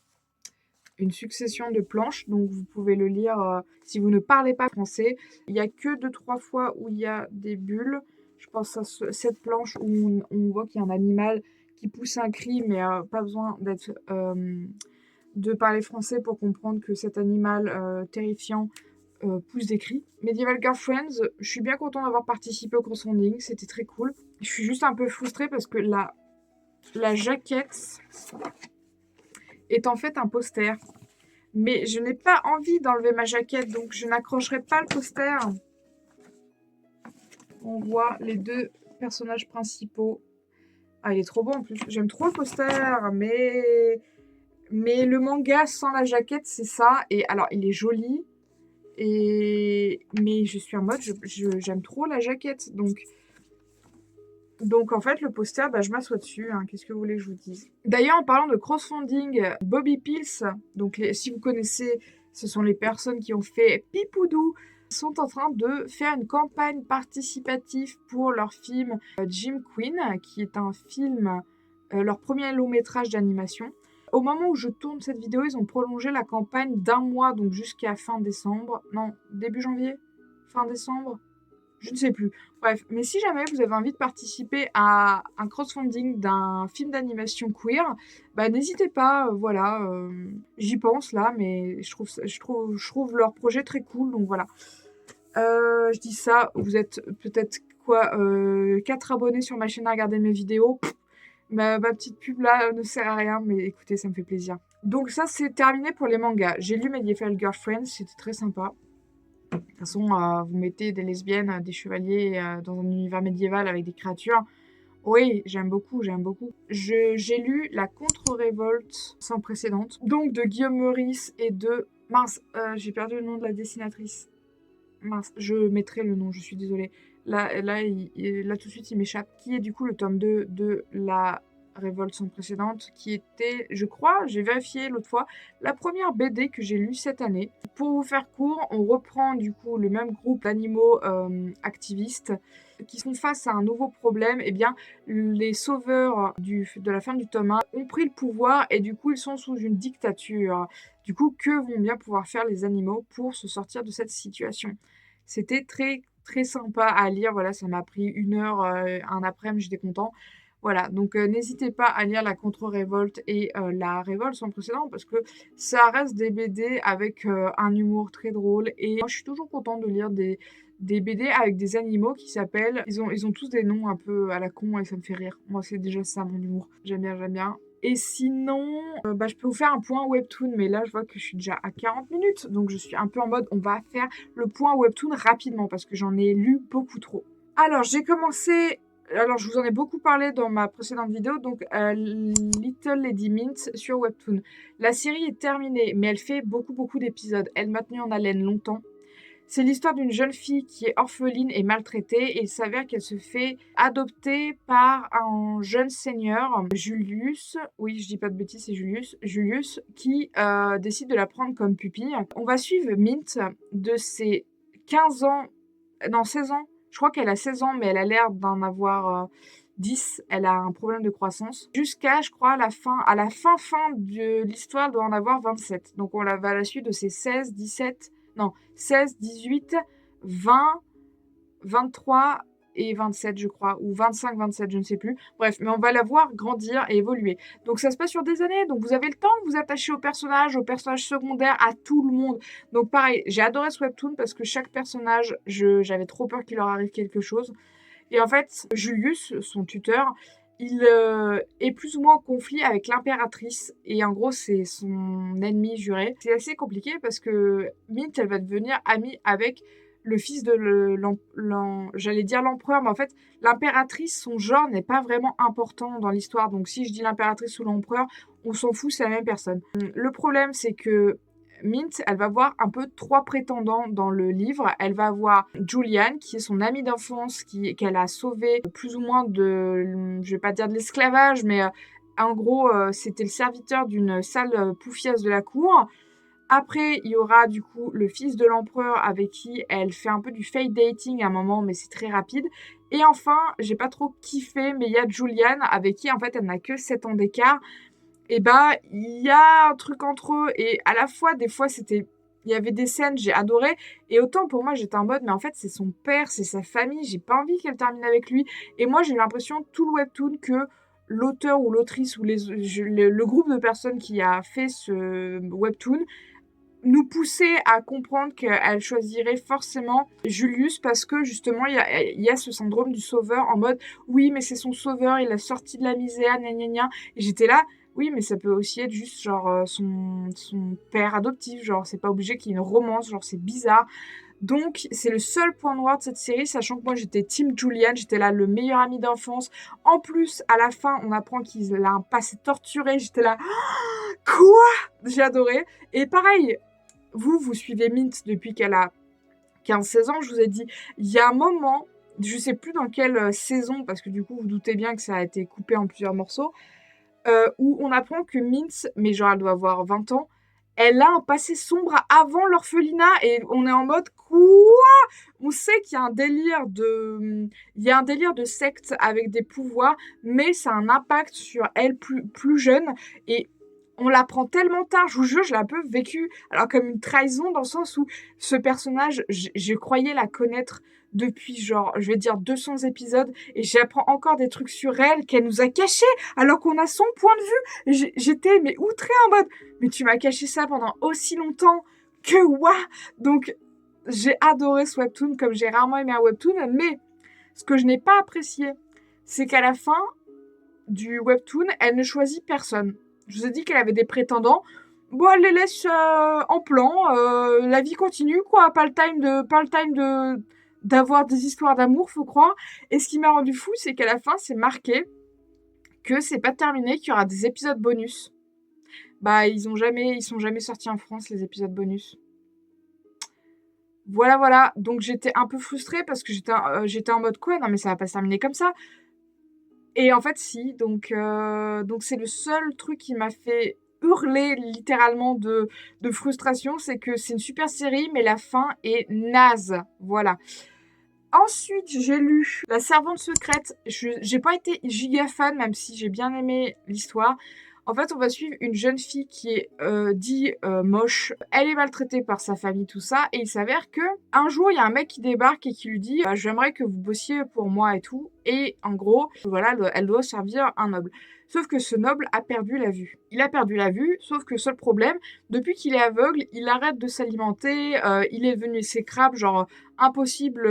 Une succession de planches, donc vous pouvez le lire si vous ne parlez pas français. Il n'y a que 2-3 fois où il y a des bulles. Je pense à cette planche où on voit qu'il y a un animal qui pousse un cri, mais pas besoin de parler français pour comprendre que cet animal terrifiant pousse des cris. Medieval Girlfriends, je suis bien contente d'avoir participé au crowdfunding, c'était très cool. Je suis juste un peu frustrée parce que la jaquette est en fait un poster. Mais je n'ai pas envie d'enlever ma jaquette, donc je n'accrocherai pas le poster. On voit les deux personnages principaux. Ah, il est trop beau en plus. J'aime trop le poster, mais le manga sans la jaquette, c'est ça. Et alors, il est joli. Mais je suis en mode, j'aime trop la jaquette. Donc en fait, le poster, bah, je m'assois dessus. Hein. Qu'est-ce que vous voulez que je vous dise? D'ailleurs, en parlant de crowdfunding, Bobby Pills, donc si vous connaissez, ce sont les personnes qui ont fait Pipoudou, sont en train de faire une campagne participative pour leur film Jim Queen, qui est un film, leur premier long métrage d'animation. Au moment où je tourne cette vidéo, ils ont prolongé la campagne d'un mois, donc jusqu'à fin décembre. Non, début janvier? Fin décembre? Je ne sais plus. Bref, mais si jamais vous avez envie de participer à un crowdfunding d'un film d'animation queer, bah n'hésitez pas, voilà. J'y pense là, mais je trouve leur projet très cool, donc voilà. Je dis ça, vous êtes peut-être quoi, 4 abonnés sur ma chaîne à regarder mes vidéos. Ma petite pub là ne sert à rien, mais écoutez, ça me fait plaisir. Donc ça, c'est terminé pour les mangas. J'ai lu Medieval Girlfriends, c'était très sympa. De toute façon, vous mettez des lesbiennes, des chevaliers dans un univers médiéval avec des créatures. Oui, j'aime beaucoup, j'aime beaucoup. J'ai lu La Contre-Révolte sans précédente, donc de Guillaume Meurice et de... Mince, j'ai perdu le nom de la dessinatrice. Mince, je mettrai le nom, je suis désolée. Là tout de suite, il m'échappe. Qui est du coup le tome 2 de La Révolte sans précédente, qui était, je crois, j'ai vérifié l'autre fois, la première BD que j'ai lue cette année. Pour vous faire court, on reprend du coup le même groupe d'animaux activistes qui sont face à un nouveau problème. Eh bien, les sauveurs de la fin du tome 1 ont pris le pouvoir et du coup, ils sont sous une dictature. Du coup, que vont bien pouvoir faire les animaux pour se sortir de cette situation? C'était très, très sympa à lire. Voilà, ça m'a pris 1 heure, un après-midi, j'étais content. Voilà, donc n'hésitez pas à lire La Contre-Révolte et La Révolte sans précédent parce que ça reste des BD avec un humour très drôle. Et moi, je suis toujours contente de lire des BD avec des animaux qui s'appellent... Ils ont tous des noms un peu à la con et ça me fait rire. Moi, c'est déjà ça, mon humour. J'aime bien, j'aime bien. Et sinon, bah, je peux vous faire un point webtoon, mais là, je vois que je suis déjà à 40 minutes. Donc, je suis un peu en mode, on va faire le point webtoon rapidement parce que j'en ai lu beaucoup trop. Alors, j'ai commencé... Alors, je vous en ai beaucoup parlé dans ma précédente vidéo, donc Little Lady Mint sur Webtoon. La série est terminée, mais elle fait beaucoup, beaucoup d'épisodes. Elle m'a tenu en haleine longtemps. C'est l'histoire d'une jeune fille qui est orpheline et maltraitée et il s'avère qu'elle se fait adopter par un jeune seigneur, Julius, oui je dis pas de bêtises c'est Julius qui décide de la prendre comme pupille. On va suivre Mint de ses 15 ans, non 16 ans, Je crois qu'elle a 16 ans, mais elle a l'air d'en avoir 10. Elle a un problème de croissance. Jusqu'à, je crois, à la fin de l'histoire, elle doit en avoir 27. Donc on va à la suite de ses 16, 17, non, 16, 18, 20, 23 et 27, je crois, ou 25, 27, je ne sais plus. Bref, mais on va la voir grandir et évoluer. Donc ça se passe sur des années, donc vous avez le temps de vous attacher aux personnages secondaires, à tout le monde. Donc pareil, j'ai adoré ce webtoon parce que chaque personnage, j'avais trop peur qu'il leur arrive quelque chose. Et en fait, Julius, son tuteur, il est plus ou moins en conflit avec l'impératrice. Et en gros, c'est son ennemi juré. C'est assez compliqué parce que Mint, elle va devenir amie avec le fils de j'allais dire l'empereur, mais en fait, l'impératrice, son genre n'est pas vraiment important dans l'histoire. Donc si je dis l'impératrice ou l'empereur, on s'en fout, c'est la même personne. Le problème, c'est que Mint, elle va voir un peu 3 prétendants dans le livre. Elle va voir Julian, qui est son amie d'enfance, qu'elle a sauvé plus ou moins je vais pas dire de l'esclavage, mais en gros, c'était le serviteur d'une sale poufiasse de la cour. Après, il y aura du coup le fils de l'empereur avec qui elle fait un peu du fake dating à un moment, mais c'est très rapide. Et enfin, j'ai pas trop kiffé, mais il y a Julian avec qui en fait elle n'a que 7 ans d'écart. Et bah, il y a un truc entre eux. Et à la fois, des fois, il y avait des scènes, j'ai adoré. Et autant pour moi, j'étais en mode, mais en fait, c'est son père, c'est sa famille. J'ai pas envie qu'elle termine avec lui. Et moi, j'ai eu l'impression, tout le webtoon, que l'auteur ou l'autrice ou le groupe de personnes qui a fait ce webtoon nous poussait à comprendre qu'elle choisirait forcément Julius parce que justement il y a ce syndrome du sauveur en mode oui mais c'est son sauveur, il l'a sorti de la misère, gna gna gna. Et j'étais là, oui mais ça peut aussi être juste genre son père adoptif, genre c'est pas obligé qu'il y ait une romance, genre c'est bizarre. Donc, c'est le seul point noir de cette série, sachant que moi j'étais Team Julian, j'étais là le meilleur ami d'enfance. En plus, à la fin, on apprend qu'il a un passé torturé, j'étais là, quoi? J'ai adoré. Et pareil, vous suivez Mint depuis qu'elle a 15-16 ans, je vous ai dit, il y a un moment, je sais plus dans quelle saison, parce que du coup, vous doutez bien que ça a été coupé en plusieurs morceaux, où on apprend que Mint, mais genre elle doit avoir 20 ans, elle a un passé sombre avant l'orphelinat et on est en mode quoi? On sait qu'il y a il y a un délire de secte avec des pouvoirs, mais ça a un impact sur elle plus jeune et on l'apprend tellement tard, je vous jure, je l'ai un peu vécu alors comme une trahison dans le sens où ce personnage, je croyais la connaître depuis genre, je vais dire 200 épisodes et j'apprends encore des trucs sur elle qu'elle nous a cachés alors qu'on a son point de vue. J'étais mais outrée en mode mais tu m'as caché ça pendant aussi longtemps que what? Donc j'ai adoré ce webtoon comme j'ai rarement aimé un webtoon, mais ce que je n'ai pas apprécié, c'est qu'à la fin du webtoon, elle ne choisit personne. Je vous ai dit qu'elle avait des prétendants. Bon, elle les laisse en plan. La vie continue, quoi. Pas le time d'avoir des histoires d'amour, faut croire. Et ce qui m'a rendu fou, c'est qu'à la fin, c'est marqué que c'est pas terminé, qu'il y aura des épisodes bonus. Bah, ils sont jamais sortis en France, les épisodes bonus. Voilà, voilà. Donc, j'étais un peu frustrée parce que j'étais en mode quoi? Non, mais ça va pas se terminer comme ça. Et en fait, si. Donc c'est le seul truc qui m'a fait hurler littéralement de frustration. C'est que c'est une super série, mais la fin est naze. Voilà. Ensuite, j'ai lu La Servante secrète. J'ai pas été giga fan, même si j'ai bien aimé l'histoire. En fait, on va suivre une jeune fille qui est moche. Elle est maltraitée par sa famille, tout ça. Et il s'avère que un jour, il y a un mec qui débarque et qui lui dit j'aimerais que vous bossiez pour moi et tout. Et en gros, voilà, elle doit servir un noble. Sauf que ce noble a perdu la vue. Il a perdu la vue, sauf que seul problème, depuis qu'il est aveugle, il arrête de s'alimenter, il est devenu exécrable, genre impossible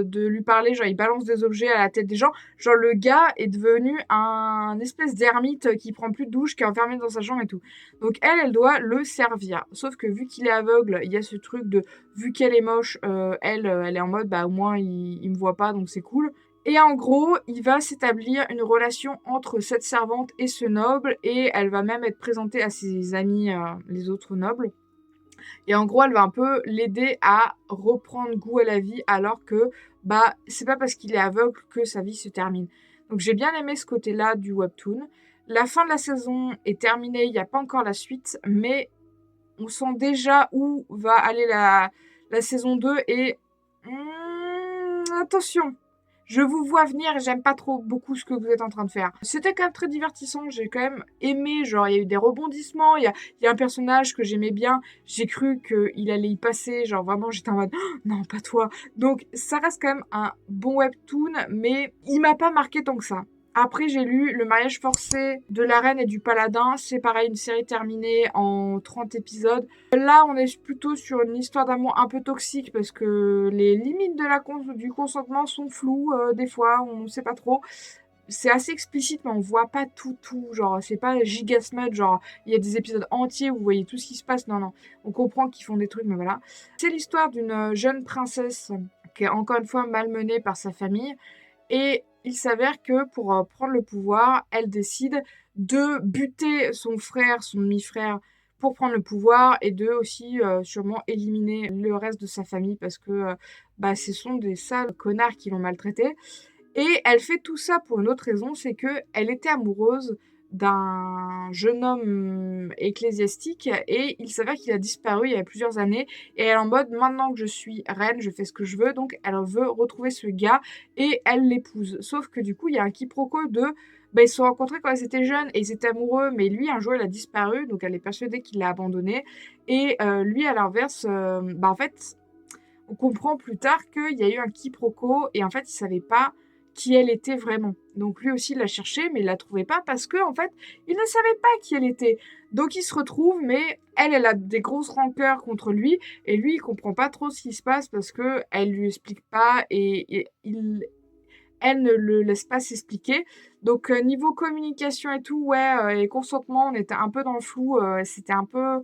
de lui parler, genre il balance des objets à la tête des gens. Genre le gars est devenu un espèce d'ermite qui prend plus de douche, qui est enfermé dans sa chambre et tout. Donc elle doit le servir. Sauf que vu qu'il est aveugle, il y a ce truc de, vu qu'elle est moche, elle est en mode, bah au moins il me voit pas, donc c'est cool. Et en gros, il va s'établir une relation entre cette servante et ce noble, et elle va même être présentée à ses amis, les autres nobles. Et en gros, elle va un peu l'aider à reprendre goût à la vie, alors que bah c'est pas parce qu'il est aveugle que sa vie se termine. Donc j'ai bien aimé ce côté-là du webtoon. La fin de la saison est terminée, il n'y a pas encore la suite, mais on sent déjà où va aller la saison 2 et attention, je vous vois venir et j'aime pas trop beaucoup ce que vous êtes en train de faire. C'était quand même très divertissant, j'ai quand même aimé, genre il y a eu des rebondissements, il y a un personnage que j'aimais bien, j'ai cru qu'il allait y passer, genre vraiment j'étais en mode oh, non pas toi. Donc ça reste quand même un bon webtoon, mais il m'a pas marqué tant que ça. Après, j'ai lu Le mariage forcé de la reine et du paladin. C'est pareil, une série terminée en 30 épisodes. Là, on est plutôt sur une histoire d'amour un peu toxique parce que les limites du consentement sont floues. Des fois, on ne sait pas trop. C'est assez explicite, mais on voit pas tout. Genre, c'est pas gigasmut. Genre, il y a des épisodes entiers où vous voyez tout ce qui se passe. Non. On comprend qu'ils font des trucs, mais voilà. C'est l'histoire d'une jeune princesse qui est encore une fois malmenée par sa famille. Et il s'avère que pour prendre le pouvoir, elle décide de buter son frère, son demi-frère, pour prendre le pouvoir et de aussi sûrement éliminer le reste de sa famille parce que ce sont des sales connards qui l'ont maltraitée. Et elle fait tout ça pour une autre raison, c'est que elle était amoureuse d'un jeune homme ecclésiastique et il s'avère qu'il a disparu il y a plusieurs années et elle est en mode maintenant que je suis reine, je fais ce que je veux, donc elle veut retrouver ce gars et elle l'épouse. Sauf que du coup, il y a un quiproquo de ils se sont rencontrés quand ils étaient jeunes et ils étaient amoureux, mais lui, un jour, il a disparu, donc elle est persuadée qu'il l'a abandonné. Et lui, à l'inverse, en fait, on comprend plus tard qu'il y a eu un quiproquo et en fait, il savait pas qui elle était vraiment. Donc lui aussi, il l'a cherché, mais il la trouvait pas parce que en fait, il ne savait pas qui elle était. Donc ils se retrouvent, mais elle a des grosses rancœurs contre lui et lui, il comprend pas trop ce qui se passe parce que elle lui explique pas et elle ne le laisse pas s'expliquer. Donc niveau communication et tout, et consentement, on était un peu dans le flou. C'était un peu...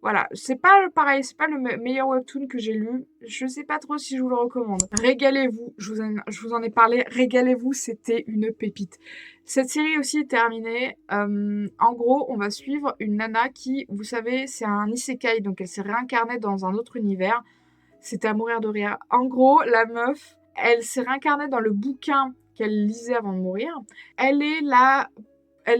Voilà, c'est pas pareil, c'est pas le meilleur webtoon que j'ai lu. Je sais pas trop si je vous le recommande. Régalez-vous, je vous en ai parlé. Régalez-vous, c'était une pépite. Cette série aussi est terminée. En gros, on va suivre une nana qui, vous savez, c'est un isekai, donc elle s'est réincarnée dans un autre univers. C'était à mourir de rire. En gros, la meuf, elle s'est réincarnée dans le bouquin qu'elle lisait avant de mourir. Elle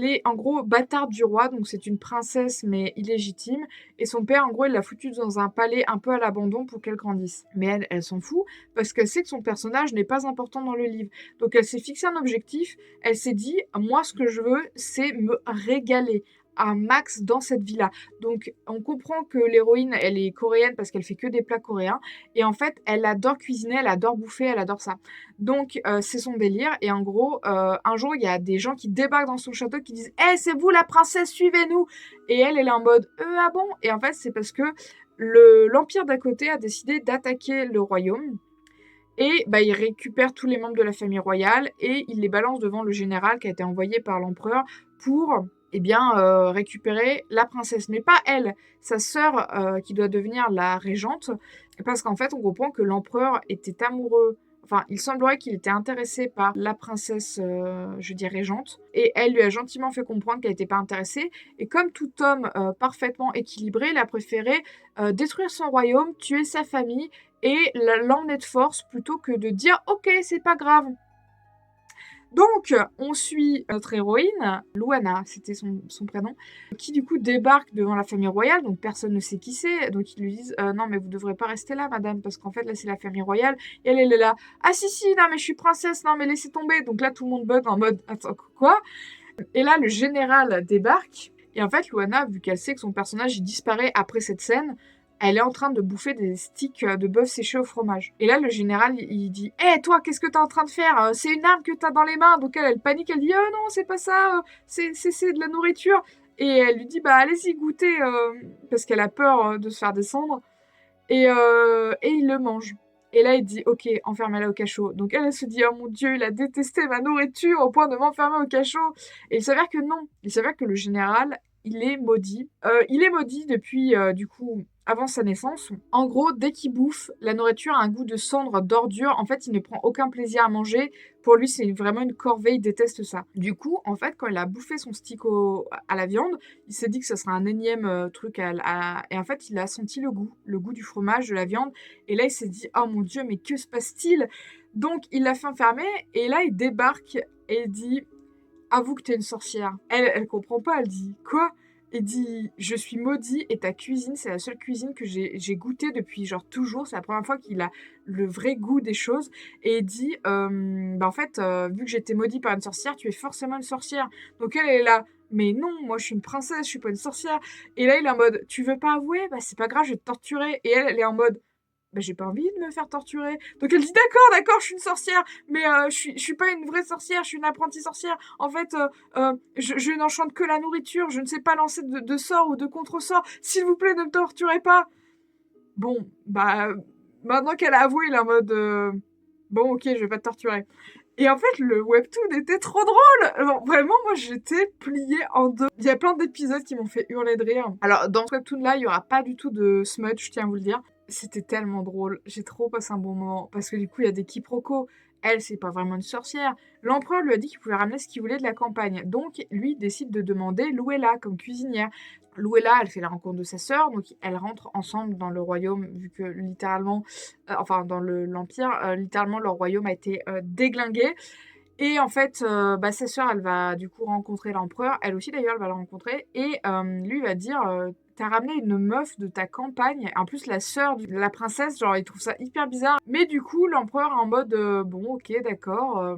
est en gros bâtarde du roi, donc c'est une princesse mais illégitime. Et son père, en gros, il l'a foutue dans un palais un peu à l'abandon pour qu'elle grandisse. Mais elle s'en fout parce qu'elle sait que son personnage n'est pas important dans le livre. Donc elle s'est fixé un objectif. Elle s'est dit, moi, ce que je veux, c'est me régaler un max dans cette vie-là. Donc, on comprend que l'héroïne, elle est coréenne parce qu'elle fait que des plats coréens. Et en fait, elle adore cuisiner, elle adore bouffer, elle adore ça. Donc, c'est son délire. Et en gros, un jour, il y a des gens qui débarquent dans son château qui disent « c'est vous la princesse, suivez-nous !» Et elle est en mode « ah bon ?» Et en fait, c'est parce que l'empire d'à côté a décidé d'attaquer le royaume. Et il récupère tous les membres de la famille royale et il les balance devant le général qui a été envoyé par l'empereur pour récupérer la princesse. Mais pas elle, sa sœur qui doit devenir la régente. Parce qu'en fait, on comprend que l'empereur était amoureux. Enfin, il semblerait qu'il était intéressé par la princesse, régente. Et elle lui a gentiment fait comprendre qu'elle n'était pas intéressée. Et comme tout homme parfaitement équilibré, il a préféré détruire son royaume, tuer sa famille et l'emmener de force plutôt que de dire « Ok, c'est pas grave ». Donc, on suit notre héroïne, Luana, c'était son prénom, qui du coup débarque devant la famille royale, donc personne ne sait qui c'est, donc ils lui disent non mais vous devrez pas rester là madame, parce qu'en fait là c'est la famille royale, et elle est là, ah si, non mais je suis princesse, non mais laissez tomber, donc là tout le monde bug en mode, attends quoi? Et là le général débarque, et en fait Luana, vu qu'elle sait que son personnage il disparaît après cette scène, elle est en train de bouffer des sticks de bœuf séché au fromage. Et là, le général, il dit « Hé, toi, qu'est-ce que t'es en train de faire? C'est une arme que t'as dans les mains. » Donc elle panique, elle dit « Oh non, c'est pas ça, c'est de la nourriture. » Et elle lui dit « Bah, allez-y, goûtez. » Parce qu'elle a peur de se faire descendre. Et il le mange. Et là, il dit « Ok, enfermez-la au cachot. » Donc elle se dit « Oh mon Dieu, il a détesté ma nourriture au point de m'enfermer au cachot. » Et il s'avère que non. Il s'avère que le général, il est maudit. Il est maudit depuis, du coup, avant sa naissance. En gros, dès qu'il bouffe, la nourriture a un goût de cendre, d'ordure. En fait, il ne prend aucun plaisir à manger. Pour lui, c'est vraiment une corvée, il déteste ça. Du coup, en fait, quand il a bouffé son stick à la viande, il s'est dit que ce serait un énième truc et en fait, il a senti le goût du fromage, de la viande. Et là, il s'est dit « Oh mon Dieu, mais que se passe-t-il ?» Donc, il l'a fait enfermer. Et là, il débarque et il dit « Avoue que t'es une sorcière. » Elle comprend pas, elle dit « Quoi ?» Il dit: «Je suis maudit et ta cuisine, c'est la seule cuisine que j'ai goûtée depuis genre toujours. C'est la première fois qu'il a le vrai goût des choses» et il dit, «Bah, en fait, vu que j'ai été maudit par une sorcière, tu es forcément une sorcière». Donc elle est là: «Mais non, moi je suis une princesse, je suis pas une sorcière» et là il est en mode: «Tu veux pas avouer? Bah, c'est pas grave, je vais te torturer» et elle est en mode: «Bah, j'ai pas envie de me faire torturer». Donc elle dit: «D'accord, d'accord, je suis une sorcière, mais je suis pas une vraie sorcière, je suis une apprentie sorcière. En fait, je n'enchante que la nourriture, je ne sais pas lancer de sorts ou de contre-sorts. S'il vous plaît, ne me torturez pas». Bon, bah, maintenant qu'elle a avoué, il est en mode, «Bon, OK, je vais pas te torturer». Et en fait, le webtoon était trop drôle! Genre, vraiment, moi, j'étais pliée en 2. Il y a plein d'épisodes qui m'ont fait hurler de rire. Alors, dans ce webtoon-là, il y aura pas du tout de smut, je tiens à vous le dire. C'était tellement drôle. J'ai trop passé un bon moment. Parce que du coup, il y a des quiproquos. Elle, c'est pas vraiment une sorcière. L'empereur lui a dit qu'il pouvait ramener ce qu'il voulait de la campagne. Donc, lui, il décide de demander Luella comme cuisinière. Luella, elle fait la rencontre de sa sœur, donc elles rentrent ensemble dans le royaume, vu que littéralement, enfin dans l'Empire, littéralement leur royaume a été déglingué. Et en fait, bah, sa sœur, elle va du coup rencontrer l'empereur. Elle aussi d'ailleurs, elle va le rencontrer. Et lui, il va dire, t'as ramené une meuf de ta campagne. En plus, la sœur de la princesse, genre, il trouve ça hyper bizarre. Mais du coup, l'empereur est en mode, bon, ok, d'accord.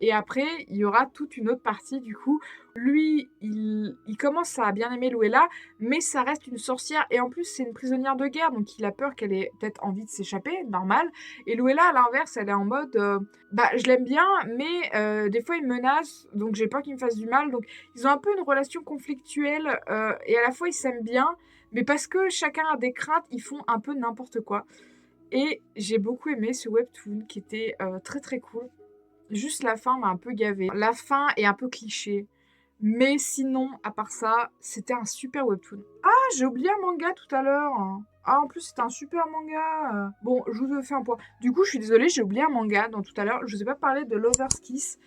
Et après, il y aura toute une autre partie, du coup. Lui, il commence à bien aimer Luella, mais ça reste une sorcière. Et en plus, c'est une prisonnière de guerre, donc il a peur qu'elle ait peut-être envie de s'échapper, normal. Et Luella, à l'inverse, elle est en mode, bah, je l'aime bien, mais des fois, il me menace, donc j'ai peur qu'il me fasse du mal. Donc, ils ont un peu une relation conflictuelle, et à la fois, ils s'aiment bien, mais parce que chacun a des craintes, ils font un peu n'importe quoi. Et j'ai beaucoup aimé ce webtoon qui était très très cool. Juste la fin m'a un peu gavée. La fin est un peu cliché. Mais sinon, à part ça, c'était un super webtoon. Ah, j'ai oublié un manga tout à l'heure. Ah, en plus, c'était un super manga. Bon, je vous fais un point. Du coup, je suis désolée, j'ai oublié un manga dans tout à l'heure. Je vous ai pas parlé de Lover's Kiss.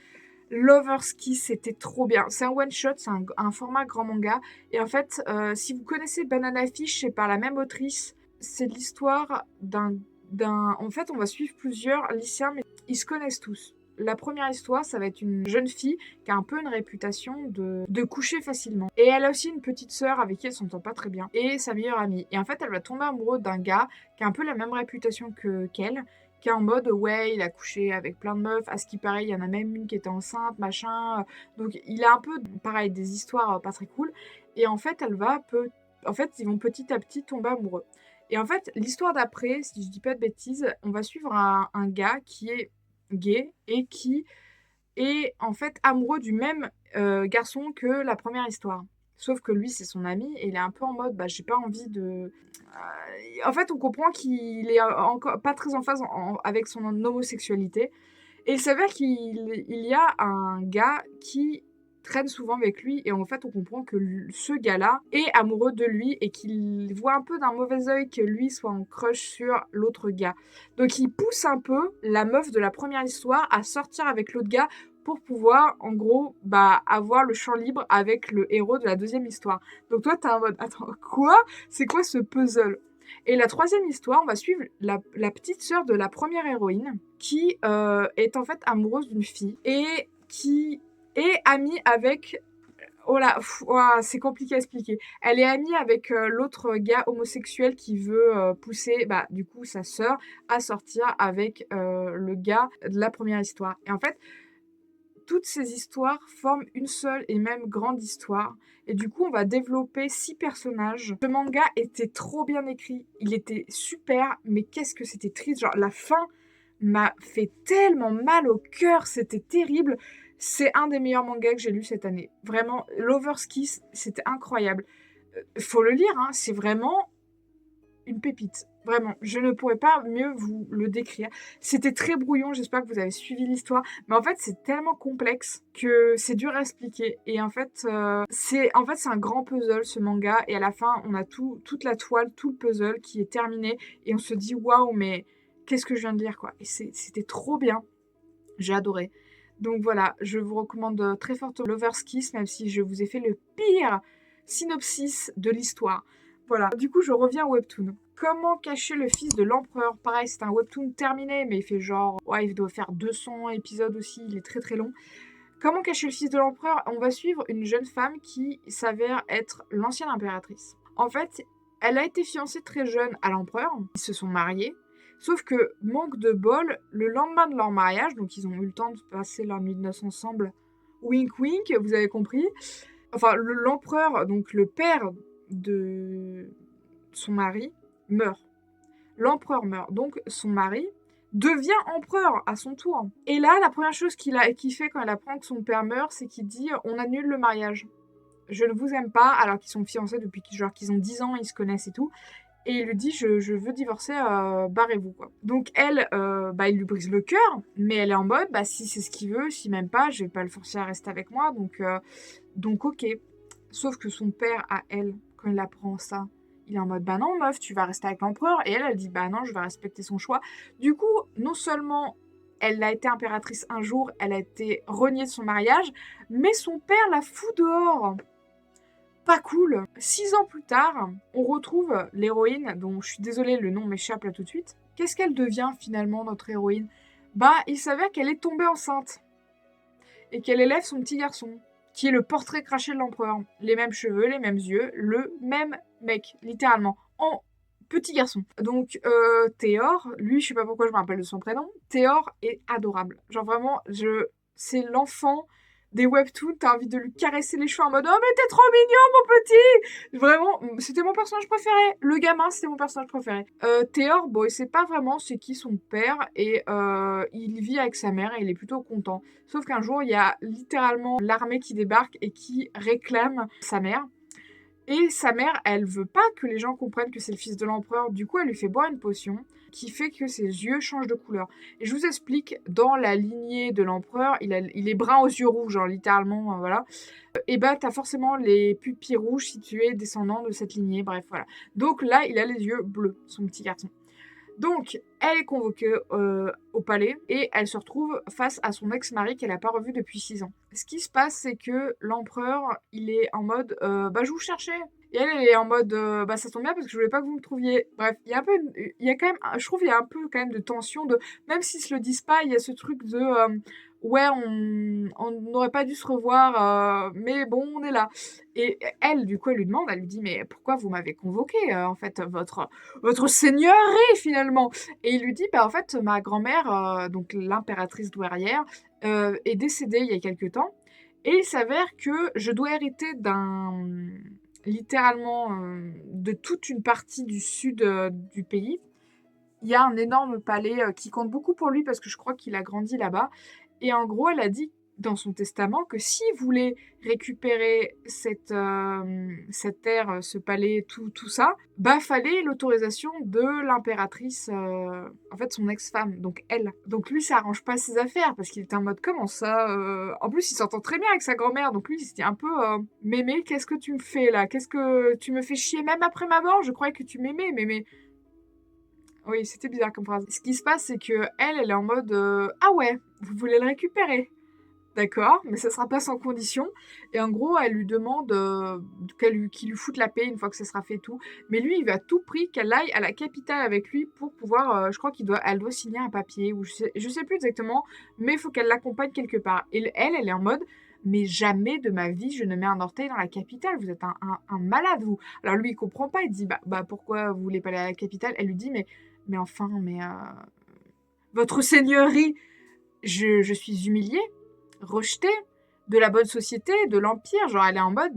Lover's Kiss, c'était trop bien. C'est un one-shot, c'est un format grand manga. Et en fait, si vous connaissez Banana Fish, c'est par la même autrice. C'est l'histoire En fait, on va suivre plusieurs lycéens, mais ils se connaissent tous. La première histoire, ça va être une jeune fille qui a un peu une réputation de coucher facilement. Et elle a aussi une petite sœur avec qui elle s'entend pas très bien. Et sa meilleure amie. Et en fait, elle va tomber amoureuse d'un gars qui a un peu la même réputation qu'elle, qui est en mode ouais, il a couché avec plein de meufs. À ce qui paraît, il y en a même une qui était enceinte, machin. Donc, il a un peu, pareil, des histoires pas très cool. Et en fait, en fait, ils vont petit à petit tomber amoureux. Et en fait, l'histoire d'après, si je dis pas de bêtises, on va suivre un gars qui est gay et qui est en fait amoureux du même garçon que la première histoire. Sauf que lui, c'est son ami et il est un peu en mode, bah, j'ai pas envie de. En fait, on comprend qu'il est encore pas très en phase avec son homosexualité. Et il s'avère qu'il y a un gars qui traîne souvent avec lui et en fait on comprend que ce gars-là est amoureux de lui et qu'il voit un peu d'un mauvais œil que lui soit en crush sur l'autre gars. Donc il pousse un peu la meuf de la première histoire à sortir avec l'autre gars pour pouvoir en gros bah avoir le champ libre avec le héros de la deuxième histoire. Donc toi t'es en mode attends quoi? C'est quoi ce puzzle? Et la troisième histoire, on va suivre la petite sœur de la première héroïne qui est en fait amoureuse d'une fille et qui est amie avec... Oh là, c'est compliqué à expliquer. Elle est amie avec l'autre gars homosexuel qui veut pousser, bah, du coup, sa sœur à sortir avec le gars de la première histoire. Et en fait, toutes ces histoires forment une seule et même grande histoire. Et du coup, on va développer 6 personnages. Ce manga était trop bien écrit. Il était super, mais qu'est-ce que c'était triste. Genre, la fin m'a fait tellement mal au cœur. C'était terrible. C'est un des meilleurs mangas que j'ai lu cette année. Vraiment, Lover's Kiss, c'était incroyable. Faut le lire, hein. C'est vraiment une pépite. Vraiment, je ne pourrais pas mieux vous le décrire. C'était très brouillon, j'espère que vous avez suivi l'histoire. Mais en fait, c'est tellement complexe que c'est dur à expliquer. Et en fait, c'est un grand puzzle, ce manga. Et à la fin, on a toute la toile, tout le puzzle qui est terminé. Et on se dit, waouh, mais qu'est-ce que je viens de lire, quoi. Et c'était trop bien. J'ai adoré. Donc voilà, je vous recommande très fortement Lover's Kiss, même si je vous ai fait le pire synopsis de l'histoire. Voilà, du coup je reviens au webtoon. Comment cacher le fils de l'empereur? Pareil, c'est un webtoon terminé, mais il fait genre... Ouais, il doit faire 200 épisodes aussi, il est très très long. Comment cacher le fils de l'empereur? On va suivre une jeune femme qui s'avère être l'ancienne impératrice. En fait, elle a été fiancée très jeune à l'empereur, ils se sont mariés, sauf que, manque de bol, le lendemain de leur mariage, donc ils ont eu le temps de passer leur nuit de noces ensemble, wink wink, vous avez compris, enfin l'empereur, donc le père de son mari, meurt. L'empereur meurt, donc son mari devient empereur à son tour. Et là, la première chose qu'il fait quand elle apprend que son père meurt, c'est qu'il dit « on annule le mariage. Je ne vous aime pas », alors qu'ils sont fiancés depuis genre qu'ils ont 10 ans, ils se connaissent et tout. Et il lui dit je veux divorcer, barrez-vous quoi. Donc elle, il lui brise le cœur, mais elle est en mode si c'est ce qu'il veut, s'il m'aime pas, je vais pas le forcer à rester avec moi, donc ok. Sauf que son père à elle, quand il apprend ça, il est en mode bah non meuf, tu vas rester avec l'empereur, et elle dit bah non, je vais respecter son choix. Du coup, non seulement elle a été impératrice un jour, elle a été reniée de son mariage, mais son père la fout dehors. Pas cool. 6 ans plus tard, on retrouve l'héroïne, dont je suis désolée, le nom m'échappe là tout de suite. Qu'est-ce qu'elle devient finalement, notre héroïne? Il s'avère qu'elle est tombée enceinte. Et qu'elle élève son petit garçon, qui est le portrait craché de l'empereur. Les mêmes cheveux, les mêmes yeux, le même mec, littéralement, en petit garçon. Donc, Théor, lui, je sais pas pourquoi je me rappelle de son prénom, Théor est adorable. Genre vraiment, c'est l'enfant des webtoons, t'as envie de lui caresser les cheveux en mode « Oh mais t'es trop mignon mon petit !» Vraiment, c'était mon personnage préféré. Le gamin, c'était mon personnage préféré. Théor, bon, il sait pas vraiment c'est qui son père et il vit avec sa mère et il est plutôt content. Sauf qu'un jour, il y a littéralement l'armée qui débarque et qui réclame sa mère. Et sa mère, elle veut pas que les gens comprennent que c'est le fils de l'empereur. Du coup, elle lui fait boire une potion qui fait que ses yeux changent de couleur. Et je vous explique, dans la lignée de l'empereur, il est brun aux yeux rouges, genre littéralement, voilà. Et t'as forcément les pupilles rouges si tu es descendant de cette lignée, bref, voilà. Donc là, il a les yeux bleus, son petit garçon. Donc, elle est convoquée au palais et elle se retrouve face à son ex-mari qu'elle n'a pas revu depuis 6 ans. Ce qui se passe, c'est que l'empereur, il est en mode je vous cherchais. Et elle est en mode ça tombe bien parce que je voulais pas que vous me trouviez. Bref, il y a quand même, je trouve, il y a un peu quand même de tension, même s'ils se le disent pas, il y a ce truc de ouais, on n'aurait pas dû se revoir, mais bon, on est là. Et elle, du coup, elle lui demande, elle lui dit mais pourquoi vous m'avez convoqué en fait, votre seigneurie finalement. Et il lui dit en fait ma grand-mère, donc l'impératrice douairière, est décédée il y a quelque temps et il s'avère que je dois hériter littéralement de toute une partie du sud du pays. Il y a un énorme palais qui compte beaucoup pour lui parce que je crois qu'il a grandi là-bas. Et en gros, elle a dit dans son testament que s'il voulait récupérer cette terre, ce palais, tout ça, fallait l'autorisation de l'impératrice, en fait son ex-femme, donc elle. Donc lui, ça arrange pas ses affaires parce qu'il était en mode comment ça En plus, il s'entend très bien avec sa grand-mère, donc lui, c'était un peu mémé, qu'est-ce que tu me fais là? Qu'est-ce que tu me fais chier même après ma mort? Je croyais que tu m'aimais, mémé. Oui, c'était bizarre comme phrase. Ce qui se passe, c'est que elle est en mode ah ouais, vous voulez le récupérer. D'accord, mais ça sera pas sans condition. Et en gros, elle lui demande qu'il lui foute la paix une fois que ça sera fait et tout. Mais lui, il veut à tout prix qu'elle aille à la capitale avec lui pour pouvoir, je crois elle doit signer un papier, ou je sais plus exactement, mais il faut qu'elle l'accompagne quelque part. Et elle est en mode, mais jamais de ma vie, je ne mets un orteil dans la capitale, vous êtes un malade, vous. Alors lui, il comprend pas, il dit, pourquoi vous voulez pas aller à la capitale? Elle lui dit, mais enfin, votre seigneurie, je suis humiliée, rejetée de la bonne société, de l'Empire. Genre, elle est en mode,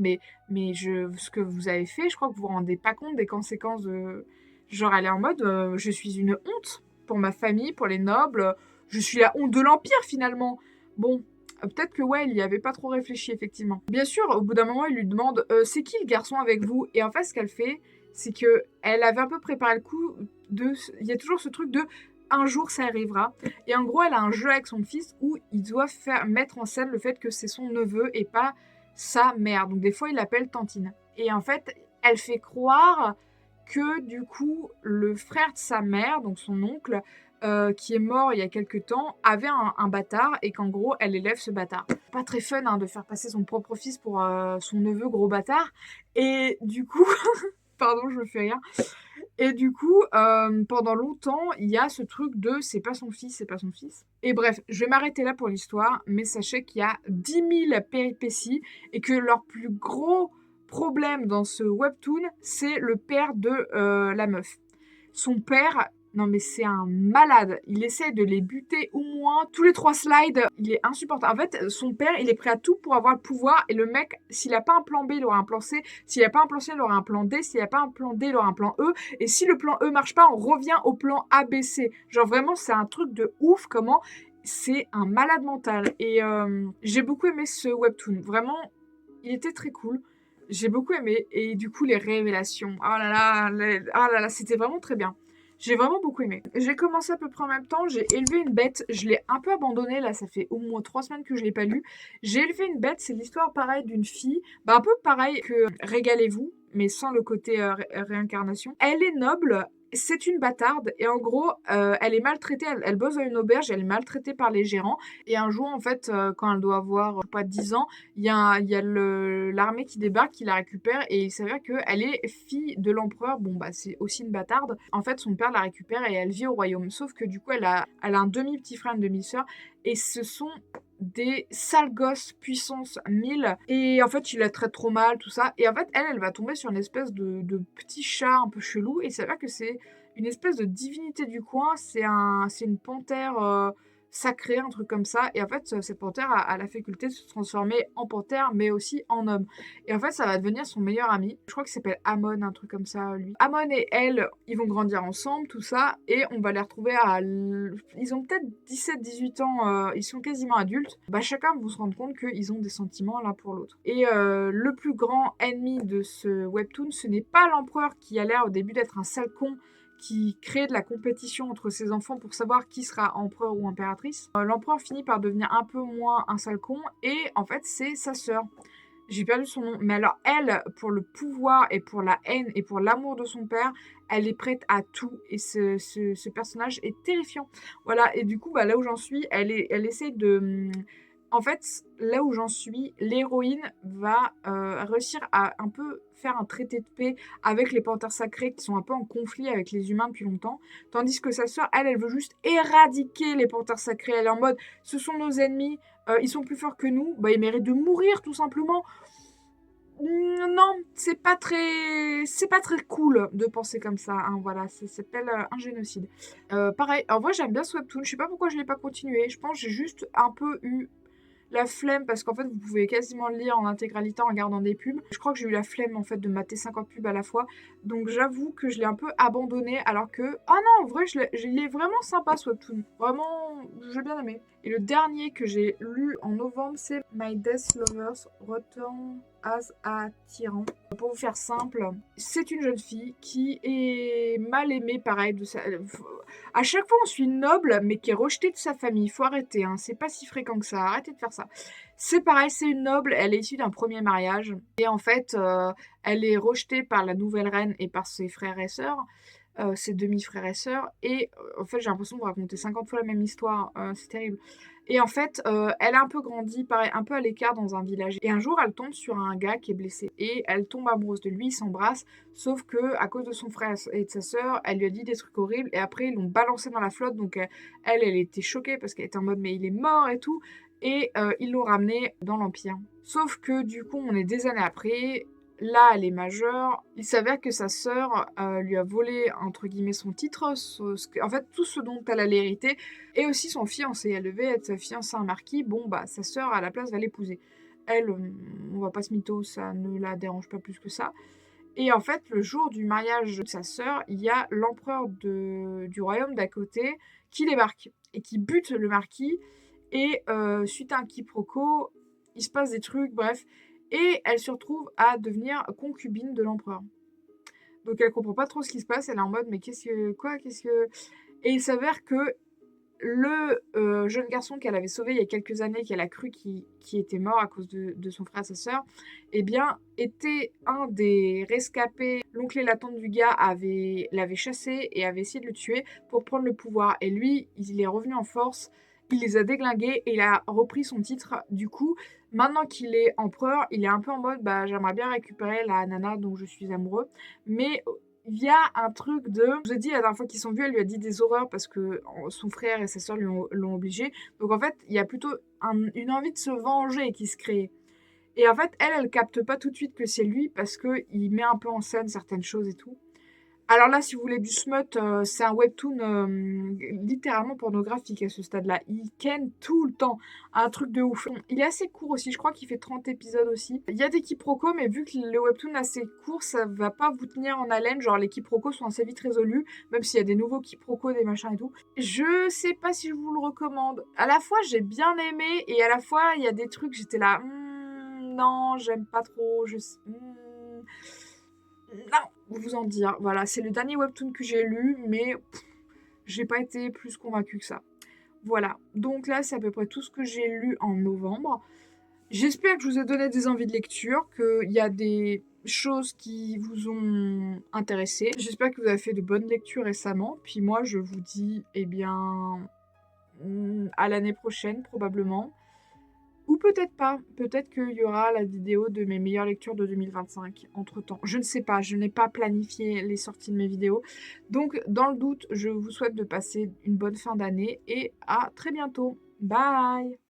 ce que vous avez fait, je crois que vous vous rendez pas compte des conséquences de... Genre, elle est en mode, je suis une honte pour ma famille, pour les nobles, je suis la honte de l'Empire, finalement. Bon, peut-être que, ouais, il y avait pas trop réfléchi, effectivement. Bien sûr, au bout d'un moment, il lui demande, c'est qui le garçon avec vous? Et en fait, ce qu'elle fait, c'est que elle avait un peu préparé le coup il y a toujours ce truc de un jour ça arrivera. Et en gros, elle a un jeu avec son fils où il doit mettre en scène le fait que c'est son neveu et pas sa mère. Donc des fois, il l'appelle Tantine. Et en fait, elle fait croire que du coup, le frère de sa mère, donc son oncle, qui est mort il y a quelques temps, avait un bâtard et qu'en gros, elle élève ce bâtard. Pas très fun de faire passer son propre fils pour son neveu gros bâtard. Et du coup, pardon, je me fais rire. Et du coup, pendant longtemps, il y a ce truc de c'est pas son fils, c'est pas son fils. Et bref, je vais m'arrêter là pour l'histoire, mais sachez qu'il y a 10 000 péripéties et que leur plus gros problème dans ce webtoon, c'est le père de la meuf. Son père, non mais c'est un malade. Il essaie de les buter au moins tous les 3 slides. Il est insupportable. En fait, son père, il est prêt à tout pour avoir le pouvoir. Et le mec, s'il a pas un plan B, il aura un plan C. S'il a pas un plan C, il aura un plan D. S'il a pas un plan D, il aura un plan E. Et si le plan E marche pas, on revient au plan A, B, C. Genre vraiment, c'est un truc de ouf comment c'est un malade mental. Et j'ai beaucoup aimé ce webtoon. Vraiment, il était très cool. J'ai beaucoup aimé. Et du coup, les révélations. Oh là là, c'était vraiment très bien. J'ai vraiment beaucoup aimé. J'ai commencé à peu près en même temps. J'ai élevé une bête. Je l'ai un peu abandonnée. Là, ça fait au moins 3 semaines que je l'ai pas lu. J'ai élevé une bête. C'est l'histoire pareille d'une fille. Bah, un peu pareil que Régalez-vous, mais sans le côté réincarnation. Elle est noble. C'est une bâtarde et en gros, elle est maltraitée, elle bosse dans une auberge, elle est maltraitée par les gérants et un jour, en fait, quand elle doit avoir, pas 10 ans, il y a l'armée qui débarque, qui la récupère et il s'avère qu'elle est fille de l'empereur. Bon, bah, c'est aussi une bâtarde. En fait, son père la récupère et elle vit au royaume. Sauf que du coup, elle a un demi-petit frère, une demi-sœur et ce sont des sales gosses puissance 1000 et en fait il la traite trop mal tout ça et en fait elle va tomber sur une espèce de petit chat un peu chelou et ça veut dire que c'est une espèce de divinité du coin, c'est une panthère sacrée, un truc comme ça et en fait cette panthère a la faculté de se transformer en panthère mais aussi en homme et en fait ça va devenir son meilleur ami, je crois qu'il s'appelle Amon, un truc comme ça lui. Amon et elle ils vont grandir ensemble tout ça et on va les retrouver ils ont peut-être 17-18 ans, ils sont quasiment adultes, bah chacun va se rendre compte qu'ils ont des sentiments l'un pour l'autre. Et le plus grand ennemi de ce webtoon, ce n'est pas l'empereur qui a l'air au début d'être un sale con qui crée de la compétition entre ses enfants pour savoir qui sera empereur ou impératrice. L'empereur finit par devenir un peu moins un sale con et en fait c'est sa sœur. J'ai perdu son nom. Mais alors, elle, pour le pouvoir et pour la haine et pour l'amour de son père, elle est prête à tout. Et ce personnage est terrifiant. Voilà. Et du coup, bah, là où j'en suis, elle essaie de. En fait, là où j'en suis, l'héroïne va réussir à un peu faire un traité de paix avec les panthères sacrées qui sont un peu en conflit avec les humains depuis longtemps. Tandis que sa sœur, elle veut juste éradiquer les panthères sacrées. Elle est en mode, ce sont nos ennemis, ils sont plus forts que nous, bah ils méritent de mourir tout simplement. Non, c'est pas très cool de penser comme ça, hein, voilà, ça s'appelle un génocide. Pareil, en vrai j'aime bien ce webtoon, je sais pas pourquoi je l'ai pas continué, je pense que j'ai juste un peu eu la flemme parce qu'en fait vous pouvez quasiment le lire en intégralité en regardant des pubs. Je crois que j'ai eu la flemme en fait de mater 50 pubs à la fois, donc j'avoue que je l'ai un peu abandonné alors que... Ah non, en vrai il est vraiment sympa ce webtoon, vraiment j'ai bien aimé. Et le dernier que j'ai lu en novembre c'est My Death Lovers Return as a Tyran. Pour vous faire simple, c'est une jeune fille qui est mal aimée, pareil, à chaque fois on suit une noble mais qui est rejetée de sa famille, faut arrêter, hein. C'est pas si fréquent que ça, arrêtez de faire ça. C'est pareil, c'est une noble, elle est issue d'un premier mariage et en fait elle est rejetée par la nouvelle reine et par ses frères et sœurs, ses demi-frères et sœurs et en fait j'ai l'impression de raconter 50 fois la même histoire, c'est terrible. Et en fait, elle a un peu grandi, pareil, un peu à l'écart dans un village. Et un jour, elle tombe sur un gars qui est blessé. Et elle tombe amoureuse de lui, ils s'embrassent. Sauf que à cause de son frère et de sa sœur, elle lui a dit des trucs horribles. Et après, ils l'ont balancé dans la flotte. Donc elle était choquée parce qu'elle était en mode mais il est mort et tout. Et ils l'ont ramené dans l'Empire. Sauf que du coup, on est des années après. Là, elle est majeure. Il s'avère que sa sœur lui a volé, entre guillemets, son titre. En fait, tout ce dont elle allait hériter. Et aussi son fiancé. Elle devait être fiancée à un marquis. Bon, bah, sa sœur, à la place, va l'épouser. Elle, on va pas se mytho, ça ne la dérange pas plus que ça. Et en fait, le jour du mariage de sa sœur, il y a l'empereur du royaume d'à côté qui débarque et qui bute le marquis. Et suite à un quiproquo, il se passe des trucs, bref. Et elle se retrouve à devenir concubine de l'empereur. Donc elle comprend pas trop ce qui se passe, elle est en mode mais qu'est-ce que... Et il s'avère que le jeune garçon qu'elle avait sauvé il y a quelques années, qu'elle a cru qui était mort à cause de son frère et sa sœur, eh bien, était un des rescapés. L'oncle et la tante du gars l'avaient chassé et avaient essayé de le tuer pour prendre le pouvoir. Et lui, il est revenu en force, il les a déglingués et il a repris son titre. Du coup, maintenant qu'il est empereur, il est un peu en mode bah, j'aimerais bien récupérer la nana dont je suis amoureux, mais il y a un truc de je vous ai dit la dernière fois qu'ils sont vus, elle lui a dit des horreurs parce que son frère et sa sœur l'ont obligée. Donc en fait, il y a plutôt une envie de se venger qui se crée. Et en fait, elle capte pas tout de suite que c'est lui parce qu'il met un peu en scène certaines choses et tout. Alors là, si vous voulez du smut, c'est un webtoon, littéralement pornographique à ce stade-là. Il ken tout le temps, un truc de ouf. Il est assez court aussi, je crois qu'il fait 30 épisodes aussi. Il y a des quiproquos, mais vu que le webtoon est assez court, ça va pas vous tenir en haleine. Genre les quiproquos sont assez vite résolus, même s'il y a des nouveaux quiproquos, des machins et tout. Je sais pas si je vous le recommande. À la fois, j'ai bien aimé et à la fois, il y a des trucs, j'étais là: non, j'aime pas trop, non, vous en dire. Voilà, c'est le dernier webtoon que j'ai lu, mais j'ai pas été plus convaincue que ça. Voilà, donc là, c'est à peu près tout ce que j'ai lu en novembre. J'espère que je vous ai donné des envies de lecture, qu'il y a des choses qui vous ont intéressé. J'espère que vous avez fait de bonnes lectures récemment. Puis moi, je vous dis, eh bien, à l'année prochaine, probablement. Ou peut-être pas. Peut-être qu'il y aura la vidéo de mes meilleures lectures de 2025 entre-temps. Je ne sais pas, je n'ai pas planifié les sorties de mes vidéos. Donc, dans le doute, je vous souhaite de passer une bonne fin d'année et à très bientôt. Bye!